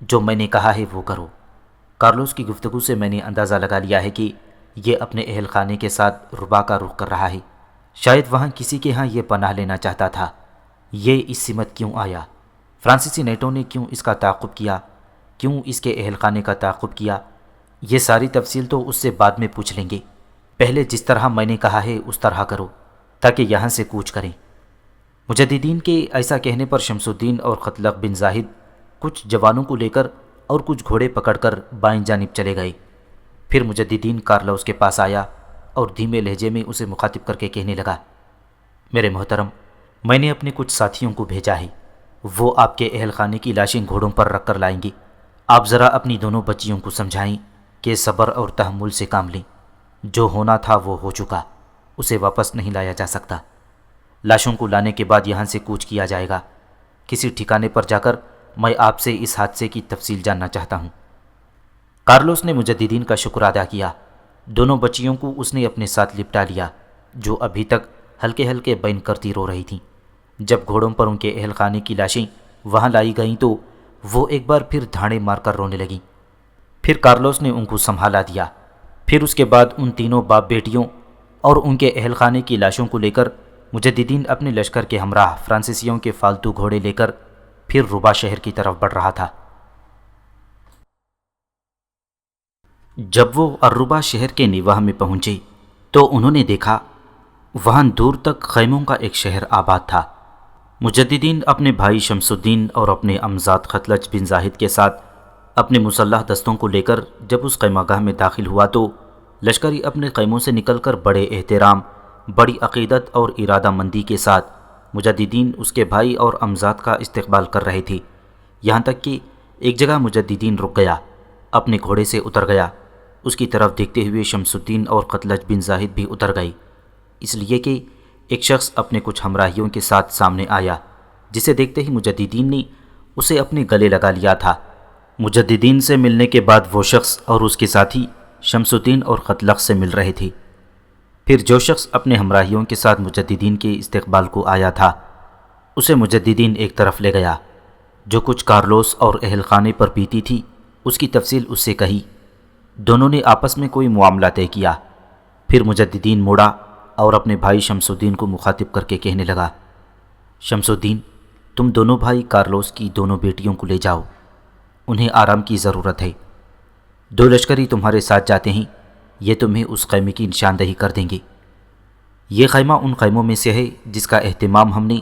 جو میں نے کہا ہے وہ کرو۔ کارلوس کی گفتگو سے میں نے اندازہ لگا لیا ہے کہ یہ اپنے اہل خانے کے ساتھ ربا کا رخ کر رہا ہے، شاید وہاں کسی کے ہاں یہ پناہ لینا چاہتا تھا۔ یہ اس سمت کیوں آیا؟ فرانسیسی نیٹوں نے کیوں اس کا تعاقب کیا؟ کیوں اس کے اہل خانے کا تعاقب کیا؟ یہ ساری تفصیل تو اس سے بعد میں پوچھ لیں گے۔ پہلے جس طرح میں نے کہا ہے اس طرح کرو تاکہ یہاں سے کوچ کریں۔ مجددین کے ایسا کہنے پر شمس الدین اور قتلغ بن زاہد کچھ جوانوں کو لے کر اور کچھ گھوڑے پکڑ کر بائیں جانب چلے گئے۔ پھر مجددین کارلوس کے پاس آیا اور دھیمے لہجے میں اسے مخاطب کر کے کہنے لگا، میرے محترم، میں نے اپنے کچھ ساتھیوں کو بھیجا ہے، وہ آپ کے اہل خانے کی لاشیں گھوڑوں پر رکھ کر لائیں گے۔ آپ ذرا اپنی دونوں بچیوں کو سمجھائیں کہ صبر اور تحمل سے کام لیں۔ جو ہونا تھا وہ ہو چکا، اسے واپس نہیں لایا جا سکتا۔ لاشوں کو لانے کے بعد یہاں سے کوچ کیا جائے گا۔ کسی ٹھکانے پر جا کر میں آپ سے اس حادثے کی تفصیل جاننا چاہتا ہوں۔ کارلوس نے مجددین کا شکر ادا کیا۔ دونوں بچیوں کو اس نے اپنے ساتھ لپٹا لیا، جو ابھی تک ہلکے ہلکے بین کرتی رو رہی تھیں۔ جب گھوڑوں پر ان کے اہل خانے کی لاشیں وہاں لائی گئیں تو وہ ایک بار پھر دھاڑے مار کر رونے لگیں۔ پھر کارلوس نے ان کو سنبھالا دیا۔ پھر اس کے بعد ان تینوں باپ بیٹیوں اور ان کے اہل خانے کی لاشوں کو لے کر مجددین اپنے لشکر کے ہمراہ فرانسیسیوں کے فالتو گھوڑے لے کر پھر ربا شہر کی طرف بڑھ رہا تھا۔ جب وہ الربا شہر کے نواح میں پہنچے تو انہوں نے دیکھا وہاں دور تک خیموں کا ایک شہر آباد تھا۔ مجددین اپنے بھائی شمس الدین اور اپنے امزاد قتلغ بن زاہد کے ساتھ اپنے مسلح دستوں کو لے کر جب اس خیمہ گاہ میں داخل ہوا تو لشکری اپنے خیموں سے نکل کر بڑے احترام، بڑی عقیدت اور ارادہ مندی کے ساتھ مجددین اس کے بھائی اور امزاد کا استقبال کر رہے تھے۔ یہاں تک کہ ایک جگہ مجددین رک گیا، اپنے گھوڑے سے اتر گیا۔ اس کی طرف دیکھتے ہوئے شمس الدین اور قتلغ بن زاہد بھی اتر گئے، اس لیے کہ ایک شخص اپنے کچھ ہمراہیوں کے ساتھ سامنے آیا، جسے دیکھتے ہی مجددین نے اسے اپنے گلے لگا لیا تھا۔ مجددین سے ملنے کے بعد وہ شخص اور اس کے ساتھی شمس الدین اور قتلغ سے مل رہے تھے۔ پھر جو شخص اپنے ہمراہیوں کے ساتھ مجددین کے استقبال کو آیا تھا اسے مجددین ایک طرف لے گیا۔ جو کچھ کارلوس اور اہل خانے پر بیتی تھی اس کی تفصیل اس سے کہی۔ دونوں نے آپس میں کوئی معاملہ طے کیا۔ پھر مجددین مڑا اور اپنے بھائی شمس الدین کو مخاطب کر کے کہنے لگا، شمس الدین، تم دونوں بھائی کارلوس کی دونوں بیٹیوں کو لے جاؤ، انہیں آرام کی ضرورت ہے۔ دو لشکری تمہارے ساتھ جاتے ہیں، یہ تمہیں اس خیمے کی نشاندہی کر دیں گے۔ یہ خیمہ ان خیموں میں سے ہے جس کا اہتمام ہم نے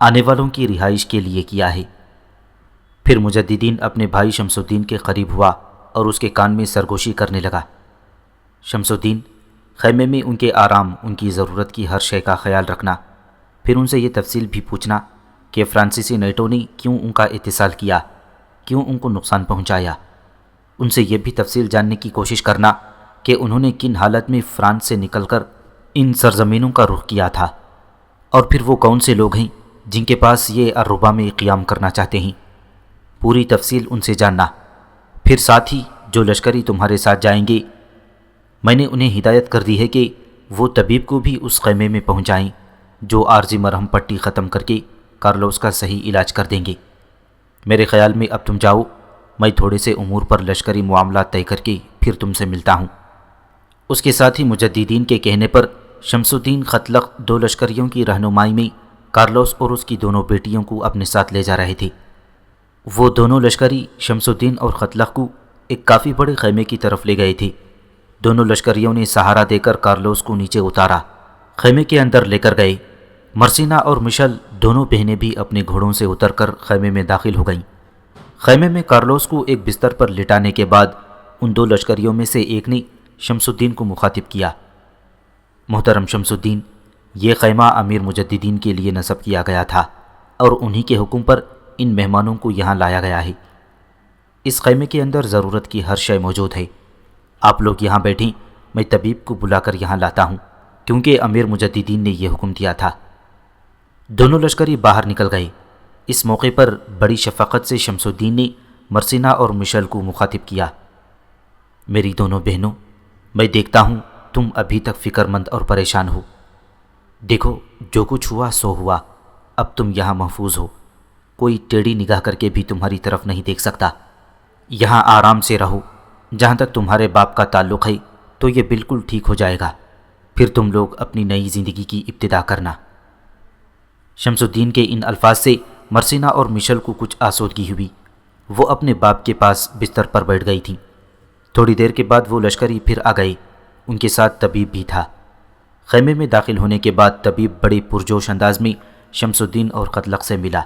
آنے والوں کی رہائش کے لیے کیا ہے۔ پھر مجددین اپنے بھائی شمس الدین کے قریب ہوا اور اس کے کان میں سرگوشی کرنے لگا، شمس الدین، خیمے میں ان کے آرام، ان کی ضرورت کی ہر شے کا خیال رکھنا۔ پھر ان سے یہ تفصیل بھی پوچھنا کہ فرانسیسی نیٹوں نے کیوں ان کا اتصال کیا، کیوں ان کو نقصان پہنچایا۔ ان سے یہ بھی تفصیل جاننے کی کوشش کرنا کہ انہوں نے کن حالت میں فرانس سے نکل کر ان سرزمینوں کا رخ کیا تھا، اور پھر وہ کون سے لوگ ہیں جن کے پاس یہ الربا میں قیام کرنا چاہتے ہیں۔ پوری تفصیل ان سے جاننا۔ پھر ساتھ ہی جو لشکری تمہارے ساتھ جائیں گے، میں نے انہیں ہدایت کر دی ہے کہ وہ طبیب کو بھی اس خیمے میں پہنچائیں جو عارضی مرہم پٹی ختم کر کے کارلوس کا صحیح علاج کر دیں گے۔ میرے خیال میں اب تم جاؤ، میں تھوڑے سے امور پر لشکری معاملات طے کر کے پھر تم سے ملتا ہوں۔ اس کے ساتھ ہی مجددین کے کہنے پر شمس الدین قتلغ دو لشکریوں کی رہنمائی میں کارلوس اور اس کی دونوں بیٹیوں کو اپنے ساتھ لے جا رہے تھے۔ وہ دونوں لشکری شمس الدین اور قتلغ کو ایک کافی بڑے خیمے کی طرف لے گئے تھے۔ دونوں لشکریوں نے سہارا دے کر کارلوس کو نیچے اتارا، خیمے کے اندر لے کر گئے۔ مرسینہ اور مشل دونوں بہنیں بھی اپنے گھوڑوں سے اتر کر خیمے میں داخل ہو گئیں۔ خیمے میں کارلوس کو ایک بستر پر لٹانے کے بعد ان دو لشکریوں میں سے ایک نے شمس الدین کو مخاطب کیا، محترم شمس الدین، یہ خیمہ امیر مجددین کے لیے نصب کیا گیا تھا اور انہی کے حکم پر ان مہمانوں کو یہاں لایا گیا ہے۔ اس خیمے کے اندر ضرورت کی ہر شے موجود ہے۔ آپ لوگ یہاں بیٹھیں، میں طبیب کو بلا کر یہاں لاتا ہوں، کیونکہ امیر مجددین نے یہ حکم دیا تھا۔ دونوں لشکری باہر نکل گئے۔ اس موقع پر بڑی شفقت سے شمس الدین نے مرسینہ اور مشل کو مخاطب کیا، میری دونوں بہنوں، میں دیکھتا ہوں تم ابھی تک فکر مند اور پریشان ہو۔ دیکھو، جو کچھ ہوا سو ہوا، اب تم یہاں محفوظ ہو، کوئی ٹیڑھی نگاہ کر کے بھی تمہاری طرف نہیں دیکھ سکتا۔ یہاں آرام سے رہو، جہاں تک تمہارے باپ کا تعلق ہے تو یہ بالکل ٹھیک ہو جائے گا، پھر تم لوگ اپنی نئی زندگی کی ابتدا کرنا۔ شمس الدین کے ان الفاظ سے مرسینہ اور مشل کو کچھ آسودگی ہوئی۔ وہ اپنے باپ کے پاس بستر پر بیٹھ گئی تھیں۔ تھوڑی دیر کے بعد وہ لشکری پھر آ گئے ان کے ساتھ طبیب بھی تھا۔ خیمے میں داخل ہونے کے بعد طبیب بڑے پرجوش انداز میں شمس الدین اور قتلق سے ملا۔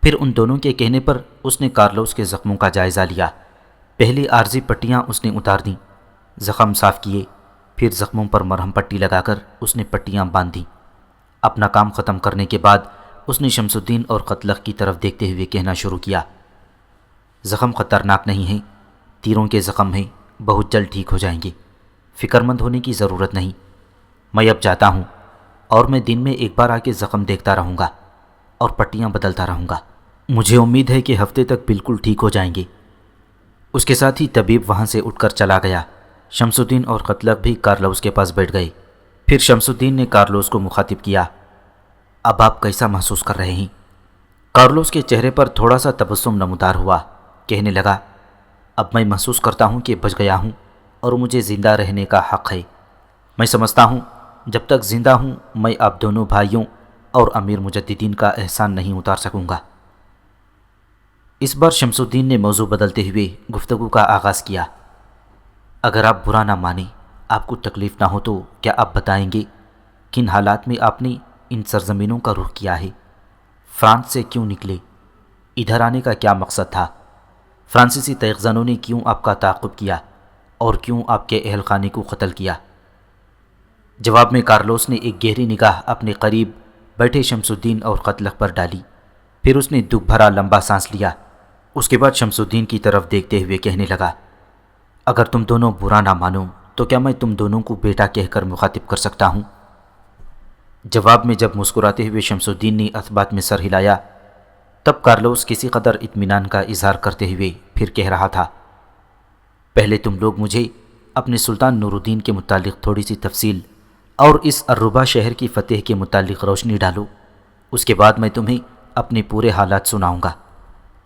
پھر ان دونوں کے کہنے پر اس نے کارلوس کے زخموں کا جائزہ لیا۔ پہلی عارضی پٹیاں اس نے اتار دیں، زخم صاف کیے، پھر زخموں پر مرہم پٹی لگا کر اس نے پٹیاں باندھ دیں۔ اپنا کام ختم کرنے کے بعد اس نے شمس الدین اور قتلق کی طرف دیکھتے ہوئے کہنا شروع کیا، زخم خطرناک نہیں ہیں، تیروں کے زخم ہیں، بہت جلد ٹھیک ہو جائیں گے، فکر مند ہونے کی ضرورت نہیں۔ میں اب جاتا ہوں اور میں دن میں ایک بار آ کے زخم دیکھتا رہوں گا اور پٹیاں بدلتا رہوں گا۔ مجھے امید ہے کہ ہفتے تک بالکل ٹھیک ہو جائیں گے۔ اس کے ساتھ ہی طبیب وہاں سے اٹھ کر چلا گیا۔ شمس الدین اور قتلق بھی کارلوس کے پاس بیٹھ گئے۔ پھر شمس الدین نے کارلوس کو مخاطب کیا، اب آپ کیسا محسوس کر رہے ہیں؟ کارلوس کے چہرے پر تھوڑا سا تبسم نمودار ہوا، کہنے لگا، اب میں محسوس کرتا ہوں کہ بچ گیا ہوں اور مجھے زندہ رہنے کا حق ہے۔ میں سمجھتا ہوں جب تک زندہ ہوں میں آپ دونوں بھائیوں اور امیر مجددین کا احسان نہیں اتار سکوں گا۔ اس بار شمس الدین نے موضوع بدلتے ہوئے گفتگو کا آغاز کیا، اگر آپ برا نہ مانیں، آپ کو تکلیف نہ ہو تو کیا آپ بتائیں گے کن حالات میں آپ نے ان سرزمینوں کا رخ کیا ہے؟ فرانس سے کیوں نکلے؟ ادھر آنے کا کیا مقصد تھا؟ فرانسیسی تیغزنوں نے کیوں آپ کا تعاقب کیا اور کیوں آپ کے اہل خانے کو قتل کیا؟ جواب میں کارلوس نے ایک گہری نگاہ اپنے قریب بیٹھے شمس الدین اور قتلق پر ڈالی، پھر اس نے دکھ بھرا لمبا سانس لیا۔ اس کے بعد شمس الدین کی طرف دیکھتے ہوئے کہنے لگا، اگر تم دونوں برا نہ مانو تو کیا میں تم دونوں کو بیٹا کہہ کر مخاطب کر سکتا ہوں؟ جواب میں جب مسکراتے ہوئے شمس الدین نے اثبات میں سر ہلایا، تب کارلوس کسی قدر اطمینان کا اظہار کرتے ہوئے پھر کہہ رہا تھا، پہلے تم لوگ مجھے اپنے سلطان نور الدین کے متعلق تھوڑی سی تفصیل اور اس الربا شہر کی فتح کے متعلق روشنی ڈالو، اس کے بعد میں تمہیں اپنے پورے حالات سناؤں گا،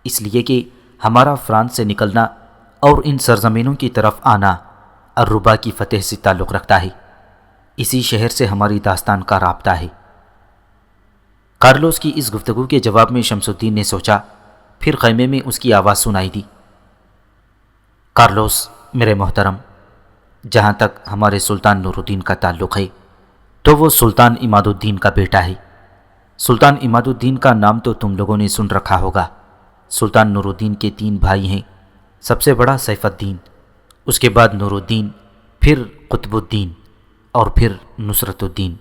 اس لیے کہ ہمارا فرانس سے نکلنا اور ان سرزمینوں کی طرف آنا الربا کی فتح سے تعلق رکھتا ہے، اسی شہر سے ہماری داستان کا رابطہ ہے۔ کارلوس کی اس گفتگو کے جواب میں شمس الدین نے سوچا، پھر خیمے میں اس کی آواز سنائی دی، کارلوس میرے محترم، جہاں تک ہمارے سلطان نور الدین کا تعلق ہے تو وہ سلطان عماد الدین کا بیٹا ہے۔ سلطان عماد الدین کا نام تو تم لوگوں نے سن رکھا ہوگا۔ سلطان نور الدین کے 3 بھائی ہیں، سب سے بڑا سیف الدین، اس کے بعد نور الدین، پھر قطب الدین اور پھر نصرت الدین۔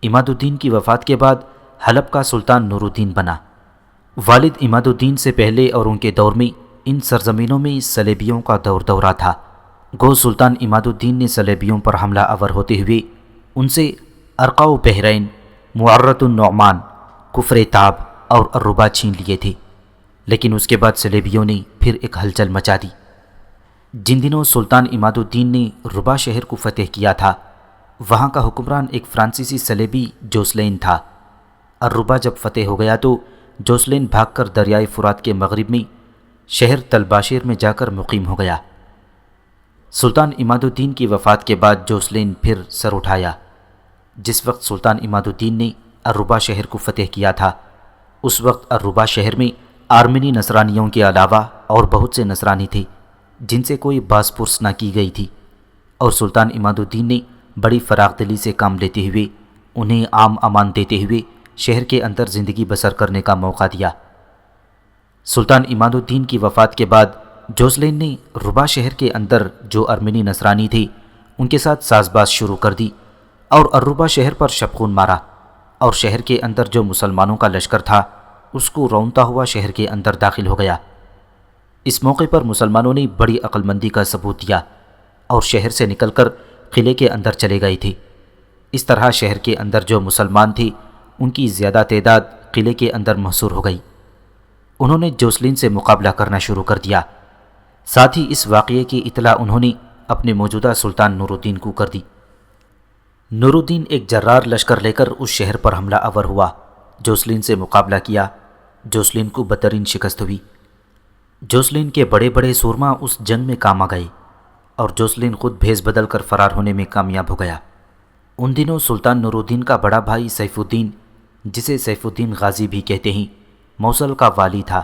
عماد الدین کی وفات کے بعد حلب کا سلطان نور الدین بنا۔ والد عماد الدین سے پہلے اور ان کے دور میں ان سرزمینوں میں صلیبیوں کا دورہ تھا۔ گو سلطان عماد الدین نے صلیبیوں پر حملہ آور ہوتے ہوئے ان سے ارقا و بحرین، معرۃ النعمان، کفر تاب اور الربا چھین لیے تھے، لیکن اس کے بعد صلیبیوں نے پھر ایک ہلچل مچا دی۔ جن دنوں سلطان عماد الدین نے ربا شہر کو فتح کیا تھا، وہاں کا حکمران ایک فرانسیسی صلیبی جوسلین تھا۔ الربا جب فتح ہو گیا تو جوسلین بھاگ کر دریائے فرات کے مغرب میں شہر تلباشیر میں جا کر مقیم ہو گیا۔ سلطان عماد الدین کی وفات کے بعد جوسلین پھر سر اٹھایا۔ جس وقت سلطان عماد الدین نے الربا شہر کو فتح کیا تھا، اس وقت الربا شہر میں آرمینی نصرانیوں کے علاوہ اور بہت سے نصرانی تھے جن سے کوئی باز پرس نہ کی گئی تھی، اور سلطان عماد الدین نے بڑی فراغ دلی سے کام لیتے ہوئے انہیں عام امان دیتے ہوئے شہر کے اندر زندگی بسر کرنے کا موقع دیا۔ سلطان عماد الدین کی وفات کے بعد جوسلین نے ربا شہر کے اندر جو ارمینی نصرانی تھے ان کے ساتھ ساز باز شروع کر دی اور الربا شہر پر شبخون مارا، اور شہر کے اندر جو مسلمانوں کا لشکر تھا اس کو رونتا ہوا شہر کے اندر داخل ہو گیا۔ اس موقع پر مسلمانوں نے بڑی عقل مندی کا ثبوت دیا اور شہر سے نکل کر قلعے کے اندر چلے گئے تھے۔ اس طرح شہر کے اندر جو مسلمان تھے ان کی زیادہ تعداد قلعے کے اندر محصور ہو گئی۔ انہوں نے جوسلین سے مقابلہ کرنا شروع کر دیا۔ ساتھ ہی اس واقعے کی اطلاع انہوں نے اپنے موجودہ سلطان نور الدین کو کر دی۔ نور الدین ایک جرار لشکر لے کر اس شہر پر حملہ آور ہوا، جوسلین سے مقابلہ کیا۔ جوسلین کو بدترین شکست ہوئی۔ جوسلین کے بڑے بڑے سورما اس جنگ میں کام آ گئے اور جوسلین خود بھیس بدل کر فرار ہونے میں کامیاب ہو گیا۔ ان دنوں سلطان نور الدین کا بڑا بھائی سیف الدین، جسے سیف الدین غازی بھی کہتے ہیں، موصل کا والی تھا۔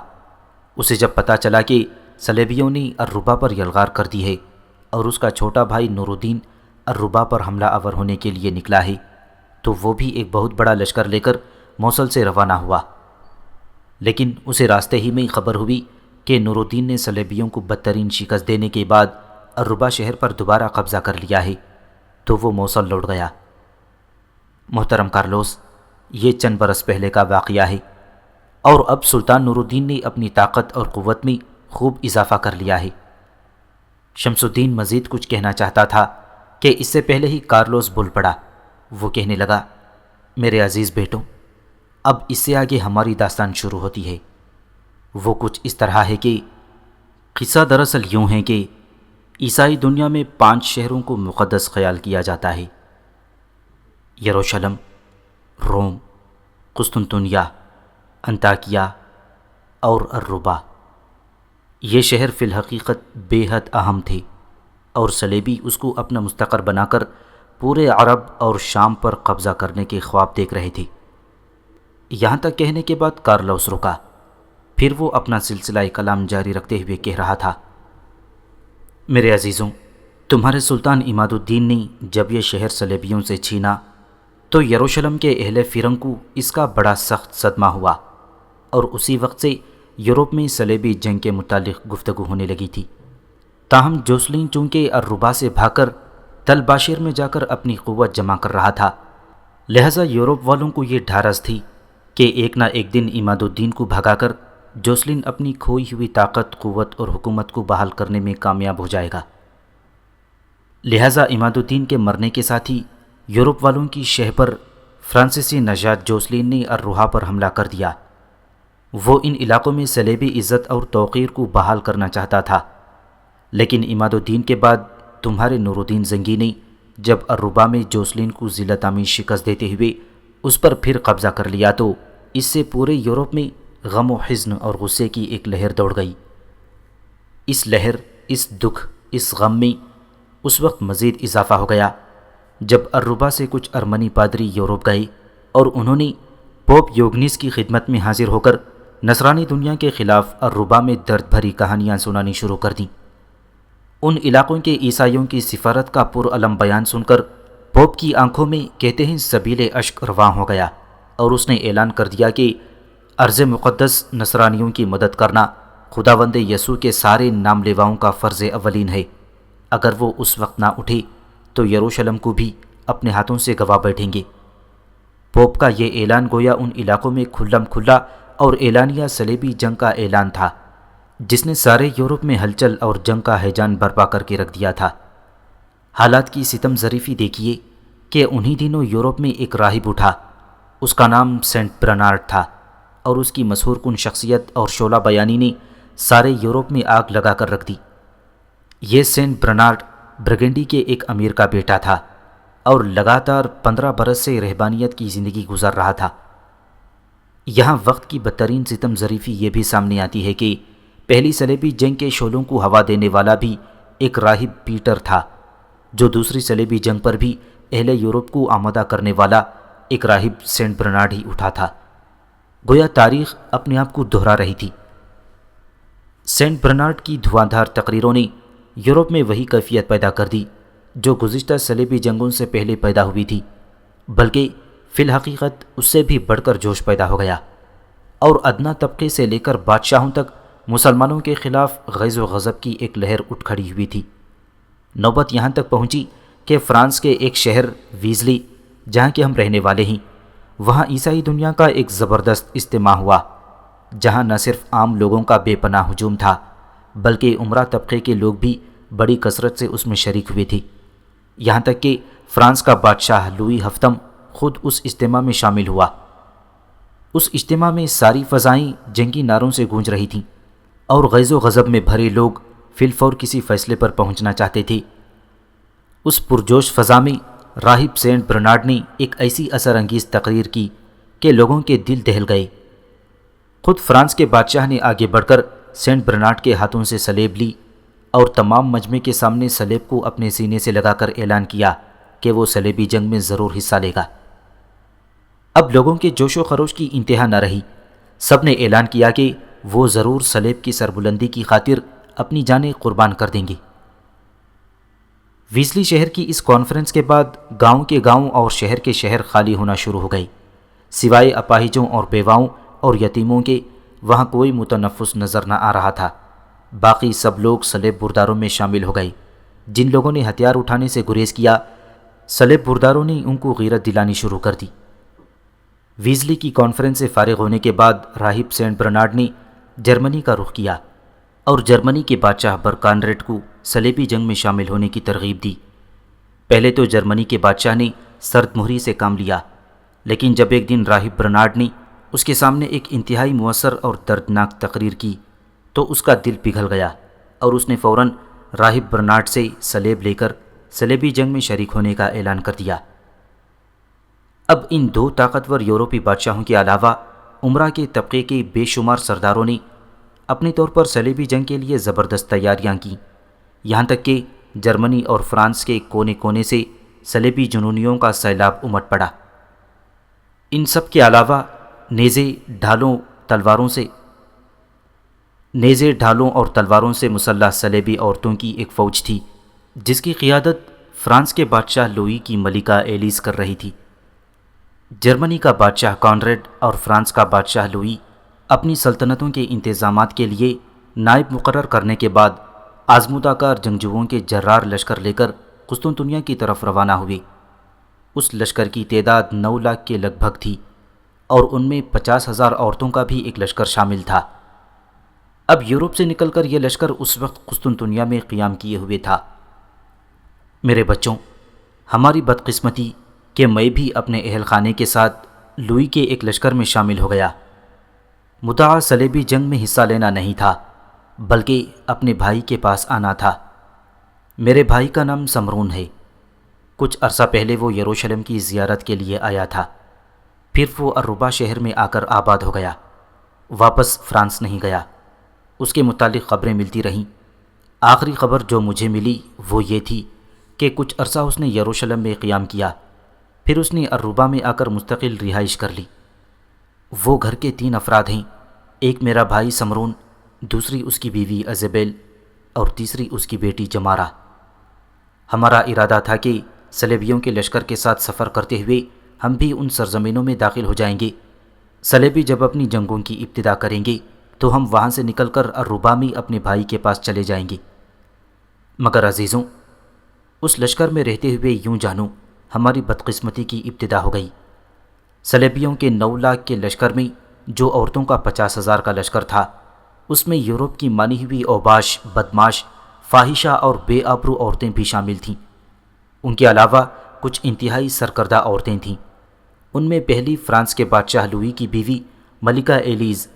اسے جب پتہ چلا کہ صلیبیوں نے الربا پر یلغار کر دی ہے اور اس کا چھوٹا بھائی نور الدین الربا پر حملہ آور ہونے کے لیے نکلا ہے تو وہ بھی ایک بہت بڑا لشکر لے کر موصل سے روانہ ہوا، لیکن اسے راستے ہی میں خبر ہوئی کہ نور الدین نے صلیبیوں کو بدترین شکست دینے کے بعد الربا شہر پر دوبارہ قبضہ کر لیا ہے، تو وہ موصل لوٹ گیا۔ محترم کارلوس، یہ چند برس پہلے کا واقعہ ہے، اور اب سلطان نور الدین نے اپنی طاقت اور قوت میں خوب اضافہ کر لیا ہے۔ شمس الدین مزید کچھ کہنا چاہتا تھا کہ اس سے پہلے ہی کارلوس بول پڑا۔ وہ کہنے لگا، میرے عزیز بیٹوں، اب اس سے آگے ہماری داستان شروع ہوتی ہے۔ وہ کچھ اس طرح ہے کہ قصہ دراصل یوں ہے کہ عیسائی دنیا میں 5 شہروں کو مقدس خیال کیا جاتا ہے: یروشلم، روم، قسطنطنیہ، انطاکیہ اور الربا۔ یہ شہر فی الحقیقت بے حد اہم تھے، اور صلیبی اس کو اپنا مستقر بنا کر پورے عرب اور شام پر قبضہ کرنے کے خواب دیکھ رہے تھے۔ یہاں تک کہنے کے بعد کارلوس رکا، پھر وہ اپنا سلسلہ کلام جاری رکھتے ہوئے کہہ رہا تھا، میرے عزیزوں، تمہارے سلطان عماد الدین نے جب یہ شہر صلیبیوں سے چھینا تو یروشلم کے اہل فرنگ کو اس کا بڑا سخت صدمہ ہوا، اور اسی وقت سے یورپ میں صلیبی جنگ کے متعلق گفتگو ہونے لگی تھی۔ تاہم جوسلین چونکہ الربا سے بھاگ کر تل باشیر میں جا کر اپنی قوت جمع کر رہا تھا، لہذا یورپ والوں کو یہ ڈھارس تھی کہ ایک نہ ایک دن عماد الدین کو بھگا کر جوسلین اپنی کھوئی ہوئی طاقت، قوت اور حکومت کو بحال کرنے میں کامیاب ہو جائے گا۔ لہذا عماد الدین کے مرنے کے ساتھ ہی یورپ والوں کی شہ پر فرانسیسی نژاد جوسلین نے الروحا پر حملہ کر دیا۔ وہ ان علاقوں میں صلیبی عزت اور توقیر کو بحال کرنا چاہتا تھا، لیکن عماد الدین کے بعد تمہارے نور الدین زنگی نے جب الربا میں جوسلین کو ذلت آمیز شکست دیتے ہوئے اس پر پھر قبضہ کر لیا تو اس سے پورے یورپ میں غم و حزن اور غصے کی ایک لہر دوڑ گئی۔ اس لہر، اس دکھ، اس غم میں اس وقت مزید اضافہ ہو گیا جب الربا سے کچھ ارمنی پادری یورپ گئے اور انہوں نے پوپ یوگنس کی خدمت میں حاضر ہو کر نصرانی دنیا کے خلاف الربا میں درد بھری کہانیاں سنانی شروع کر دیں۔ ان علاقوں کے عیسائیوں کی سفارت کا پرعلم بیان سن کر پوپ کی آنکھوں میں کہتے ہیں سبیل اشک رواں ہو گیا، اور اس نے اعلان کر دیا کہ ارض مقدس نصرانیوں کی مدد کرنا خداوند یسوع کے سارے نام لیواؤں کا فرض اولین ہے۔ اگر وہ اس وقت نہ اٹھے تو یروشلم کو بھی اپنے ہاتھوں سے گوا بیٹھیں گے۔ پوپ کا یہ اعلان گویا ان علاقوں میں کھلم کھلا اور اعلانیہ صلیبی جنگ کا اعلان تھا، جس نے سارے یورپ میں ہلچل اور جنگ کا ہیجان برپا کر کے رکھ دیا تھا۔ حالات کی ستم ظریفی دیکھیے کہ انہی دنوں یورپ میں ایک راہب اٹھا، اس کا نام سینٹ برنارڈ تھا، اور اس کی مسحور کن شخصیت اور شعلہ بیانی نے سارے یورپ میں آگ لگا کر رکھ دی۔ یہ سینٹ برنارڈ برگنڈی کے ایک امیر کا بیٹا تھا اور لگاتار 15 برس سے رہبانیت کی زندگی گزار رہا تھا۔ یہاں وقت کی بدترین ستم ظریفی یہ بھی سامنے آتی ہے کہ پہلی صلیبی جنگ کے شعلوں کو ہوا دینے والا بھی ایک راہب پیٹر تھا، جو دوسری صلیبی جنگ پر بھی اہل یورپ کو آمادہ کرنے والا ایک راہب سینٹ برنارڈ ہی اٹھا تھا۔ گویا تاریخ اپنے آپ کو دہرا رہی تھی۔ سینٹ برنارڈ کی دھواندھار تقریروں نے یورپ میں وہی کیفیت پیدا کر دی جو گزشتہ صلیبی جنگوں سے پہلے پیدا ہوئی تھی، بلکہ فی الحقیقت اس سے بھی بڑھ کر جوش پیدا ہو گیا، اور ادنا طبقے سے لے کر بادشاہوں تک مسلمانوں کے خلاف غیظ و غضب کی ایک لہر اٹھ کھڑی ہوئی تھی۔ نوبت یہاں تک پہنچی کہ فرانس کے ایک شہر ویزلی، جہاں کے ہم رہنے والے ہیں، وہاں عیسائی دنیا کا ایک زبردست اجتماع ہوا، جہاں نہ صرف عام لوگوں کا بے پناہ ہجوم تھا بلکہ عمرہ طبقے کے لوگ بھی بڑی کثرت سے اس میں شریک ہوئے تھے۔ یہاں تک کہ فرانس کا بادشاہ لوئی ہفتم خود اس اجتماع میں شامل ہوا۔ اس اجتماع میں ساری فضائیں جنگی نعروں سے گونج رہی تھیں، اور غیظ و غضب میں بھرے لوگ فی الفور کسی فیصلے پر پہنچنا چاہتے تھے۔ اس پرجوش فضا میں راہب سینٹ برنارڈ نے ایک ایسی اثر انگیز تقریر کی کہ لوگوں کے دل دہل گئے۔ خود فرانس کے بادشاہ نے آگے بڑھ کر سینٹ برنارڈ کے ہاتھوں سے سلیب لی اور تمام مجمع کے سامنے سلیب کو اپنے سینے سے لگا کر اعلان کیا کہ وہ صلیبی جنگ میں ضرور حصہ لے گا۔ اب لوگوں کے جوش و خروش کی انتہا نہ رہی، سب نے اعلان کیا کہ وہ ضرور صلیب کی سربلندی کی خاطر اپنی جانیں قربان کر دیں گے۔ ویزلی شہر کی اس کانفرنس کے بعد گاؤں کے گاؤں اور شہر کے شہر خالی ہونا شروع ہو گئی۔ سوائے اپاہجوں اور بیواؤں اور یتیموں کے وہاں کوئی متنفس نظر نہ آ رہا تھا۔ باقی سب لوگ صلیب برداروں میں شامل ہو گئے۔ جن لوگوں نے ہتھیار اٹھانے سے گریز کیا، صلیب برداروں نے ان کو غیرت دلانی شروع کر دی۔ ویزلی کی کانفرنس سے فارغ ہونے کے بعد راہب سینٹ برنارڈ نے جرمنی کا رخ کیا اور جرمنی کے بادشاہ برکانریڈ کو صلیبی جنگ میں شامل ہونے کی ترغیب دی۔ پہلے تو جرمنی کے بادشاہ نے سرد مہری سے کام لیا، لیکن جب ایک دن راہب برنارڈ نے اس کے سامنے ایک انتہائی مؤثر اور دردناک تقریر کی تو اس کا دل پگھل گیا اور اس نے فوراً راہب برنارڈ سے صلیب لے کر صلیبی جنگ میں شریک ہونے کا اعلان کر دیا۔ اب ان دو طاقتور یورپی بادشاہوں کے علاوہ امرا کے طبقے کے بے شمار سرداروں نے اپنے طور پر صلیبی جنگ کے لیے زبردست تیاریاں کیں، یہاں تک کہ جرمنی اور فرانس کے کونے کونے سے صلیبی جنونیوں کا سیلاب امٹ پڑا۔ ان سب کے علاوہ نیزے ڈھالوں اور تلواروں سے مسلح صلیبی عورتوں کی ایک فوج تھی، جس کی قیادت فرانس کے بادشاہ لوئی کی ملکہ ایلیز کر رہی تھی۔ جرمنی کا بادشاہ کانریڈ اور فرانس کا بادشاہ لوئی اپنی سلطنتوں کے انتظامات کے لیے نائب مقرر کرنے کے بعد آزمودہ کار جنگجوؤں کے جرار لشکر لے کر قسطنطنیہ کی طرف روانہ ہوئے۔ اس لشکر کی تعداد 9 لاکھ کے لگ بھگ تھی اور ان میں 50,000 عورتوں کا بھی ایک لشکر شامل تھا۔ اب یورپ سے نکل کر یہ لشکر اس وقت قسطنطنیہ میں قیام کیے ہوئے تھا۔ میرے بچوں، ہماری بدقسمتی کہ میں بھی اپنے اہل خانے کے ساتھ لوئی کے ایک لشکر میں شامل ہو گیا۔ مدعا صلیبی جنگ میں حصہ لینا نہیں تھا، بلکہ اپنے بھائی کے پاس آنا تھا۔ میرے بھائی کا نام سمرون ہے۔ کچھ عرصہ پہلے وہ یروشلم کی زیارت کے لیے آیا تھا، پھر وہ اربا شہر میں آ کر آباد ہو گیا، واپس فرانس نہیں گیا۔ اس کے متعلق خبریں ملتی رہیں۔ آخری خبر جو مجھے ملی وہ یہ تھی کہ کچھ عرصہ اس نے یروشلم میں قیام کیا، پھر اس نے اربا میں آ کر مستقل رہائش کر لی۔ وہ گھر کے 3 افراد ہیں، ایک میرا بھائی سمرون، دوسری اس کی بیوی ایزابیل اور تیسری اس کی بیٹی جمارہ۔ ہمارا ارادہ تھا کہ صلیبیوں کے لشکر کے ساتھ سفر کرتے ہوئے ہم بھی ان سرزمینوں میں داخل ہو جائیں گے۔ صلیبی جب اپنی جنگوں کی ابتدا کریں گے تو ہم وہاں سے نکل کر اربا میں اپنے بھائی کے پاس چلے جائیں گے۔ مگر عزیزوں، اس لشکر میں رہتے ہوئے یوں جانو ہماری بدقسمتی کی ابتدا ہو گئی۔ صلیبیوں کے 9 لاکھ کے لشکر میں جو عورتوں کا 50,000 کا لشکر تھا، اس میں یورپ کی مانی ہوئی اوباش، بدماش، فاحشہ اور بے آبرو عورتیں بھی شامل تھیں۔ ان کے علاوہ کچھ انتہائی سرکردہ عورتیں تھیں۔ ان میں پہلی فرانس کے بادشاہ لوئی کی بیوی ملکہ ایلیز،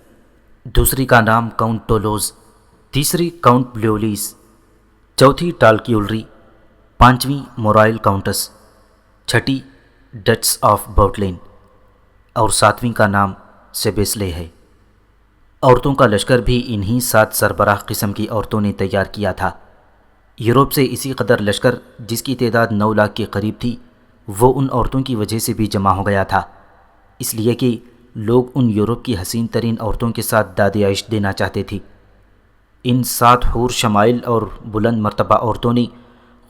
دوسری کا نام کاؤنٹ ٹولوز، تیسری کاؤنٹ بلیولیس، چوتھی ٹالکیولری، پانچویں مورائل کاؤنٹس، چھٹی ڈچس آف باؤٹلین اور 7ویں کا نام سیبیسلے ہے۔ عورتوں کا لشکر بھی انہی 7 سربراہ قسم کی عورتوں نے تیار کیا تھا۔ یورپ سے اسی قدر لشکر، جس کی تعداد 9 لاکھ کے قریب تھی، وہ ان عورتوں کی وجہ سے بھی جمع ہو گیا تھا، اس لیے کہ لوگ ان یورپ کی حسین ترین عورتوں کے ساتھ داد عیش دینا چاہتے تھے۔ ان 7 حور شمائل اور بلند مرتبہ عورتوں نے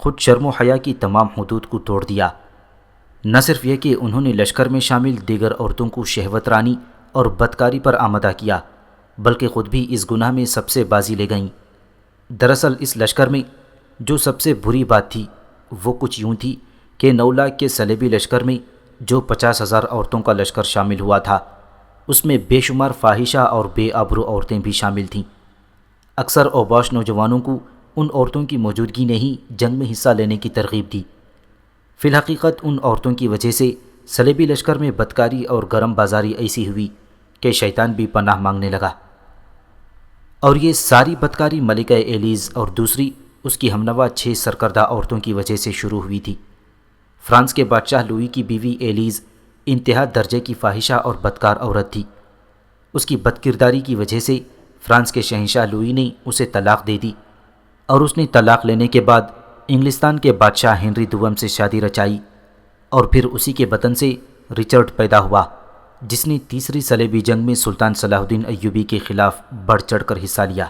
خود شرم و حیا کی تمام حدود کو توڑ دیا۔ نہ صرف یہ کہ انہوں نے لشکر میں شامل دیگر عورتوں کو شہوت رانی اور بدکاری پر آمادہ کیا، بلکہ خود بھی اس گناہ میں سب سے بازی لے گئیں۔ دراصل اس لشکر میں جو سب سے بری بات تھی وہ کچھ یوں تھی کہ 9 لاکھ کے صلیبی لشکر میں جو 50,000 عورتوں کا لشکر شامل ہوا تھا، اس میں بے شمار فاحشہ اور بے آبرو عورتیں بھی شامل تھیں۔ اکثر اوباش نوجوانوں کو ان عورتوں کی موجودگی نے ہی جنگ میں حصہ لینے کی ترغیب دی۔ فی الحقیقت ان عورتوں کی وجہ سے صلیبی لشکر میں بدکاری اور گرم بازاری ایسی ہوئی کہ شیطان بھی پناہ مانگنے لگا، اور یہ ساری بدکاری ملکہ ایلیز اور دوسری اس کی ہمنوا 6 سرکردہ عورتوں کی وجہ سے شروع ہوئی تھی۔ فرانس کے بادشاہ لوئی کی بیوی ایلیز انتہا درجے کی فاحشہ اور بدکار عورت تھی۔ اس کی بدکرداری کی وجہ سے فرانس کے شہنشاہ لوئی نے اسے طلاق دے دی، اور اس نے طلاق لینے کے بعد انگلستان کے بادشاہ ہنری دوم سے شادی رچائی، اور پھر اسی کے بطن سے رچرڈ پیدا ہوا، جس نے تیسری صلیبی جنگ میں سلطان صلاح الدین ایوبی کے خلاف بڑھ چڑھ کر حصہ لیا۔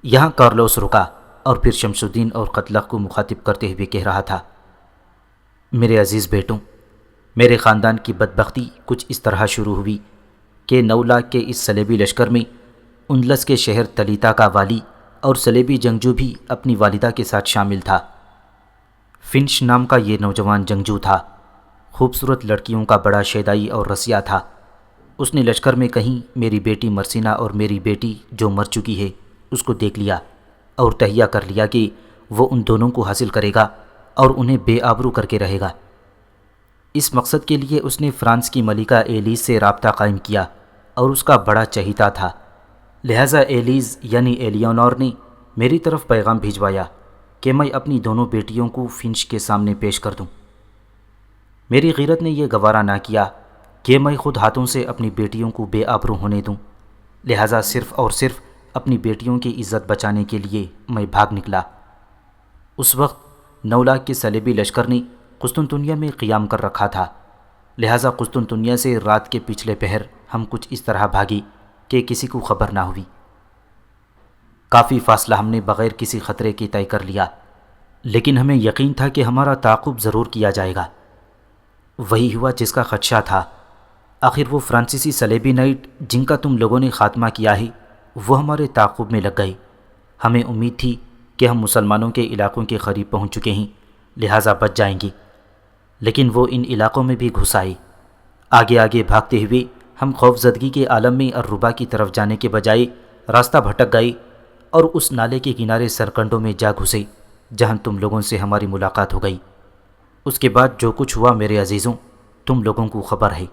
یہاں کارلوس رکا اور پھر شمس الدین اور قتلغ کو مخاطب کرتے ہوئے کہہ رہا تھا، میرے عزیز بیٹوں، میرے خاندان کی بدبختی کچھ اس طرح شروع ہوئی کہ 9 لاکھ کے اس صلیبی لشکر میں اندلس کے شہر تلیتا کا والی اور صلیبی جنگجو بھی اپنی والدہ کے ساتھ شامل تھا۔ فنش نام کا یہ نوجوان جنگجو تھا، خوبصورت لڑکیوں کا بڑا شیدائی اور رسیا تھا۔ اس نے لشکر میں کہیں میری بیٹی مرسینہ اور میری بیٹی جو مر چکی ہے اس کو دیکھ لیا اور تہیہ کر لیا کہ وہ ان دونوں کو حاصل کرے گا اور انہیں بے آبرو کر کے رہے گا۔ اس مقصد کے لیے اس نے فرانس کی ملکہ ایلیز سے رابطہ قائم کیا اور اس کا بڑا چہیتا تھا، لہٰذا ایلیز یعنی ایلیونور نے میری طرف پیغام بھیجوایا کہ میں اپنی دونوں بیٹیوں کو فنش کے سامنے پیش کر دوں۔ میری غیرت نے یہ گوارا نہ کیا کہ میں خود ہاتھوں سے اپنی بیٹیوں کو بے آبرو ہونے دوں، لہٰذا صرف اور صرف اپنی بیٹیوں کی عزت بچانے کے لیے میں بھاگ نکلا۔ اس وقت 9 لاکھ کے صلیبی لشکر نے قسطنطنیہ میں قیام کر رکھا تھا، لہٰذا قسطنطنیہ سے رات کے پچھلے پہر ہم کچھ اس طرح بھاگی کہ کسی کو خبر نہ ہوئی۔ کافی فاصلہ ہم نے بغیر کسی خطرے کے طے کر لیا، لیکن ہمیں یقین تھا کہ ہمارا تعاقب ضرور کیا جائے گا۔ وہی ہوا جس کا خدشہ تھا۔ آخر وہ فرانسیسی صلیبی نائٹ جن کا تم لوگوں نے خاتمہ کیا ہے وہ ہمارے تعاقب میں لگ گئے۔ ہمیں امید تھی کہ ہم مسلمانوں کے علاقوں کے قریب پہنچ چکے ہیں، لہٰذا بچ جائیں گے، لیکن وہ ان علاقوں میں بھی گھس آئے۔ آگے آگے بھاگتے ہوئے ہم خوف زدگی کے عالم میں الربا کی طرف جانے کے بجائے راستہ بھٹک گئے اور اس نالے کے کنارے سرکنڈوں میں جا گھسے جہاں تم لوگوں سے ہماری ملاقات ہو گئی۔ اس کے بعد جو کچھ ہوا میرے عزیزوں، تم لوگوں کو خبر ہے۔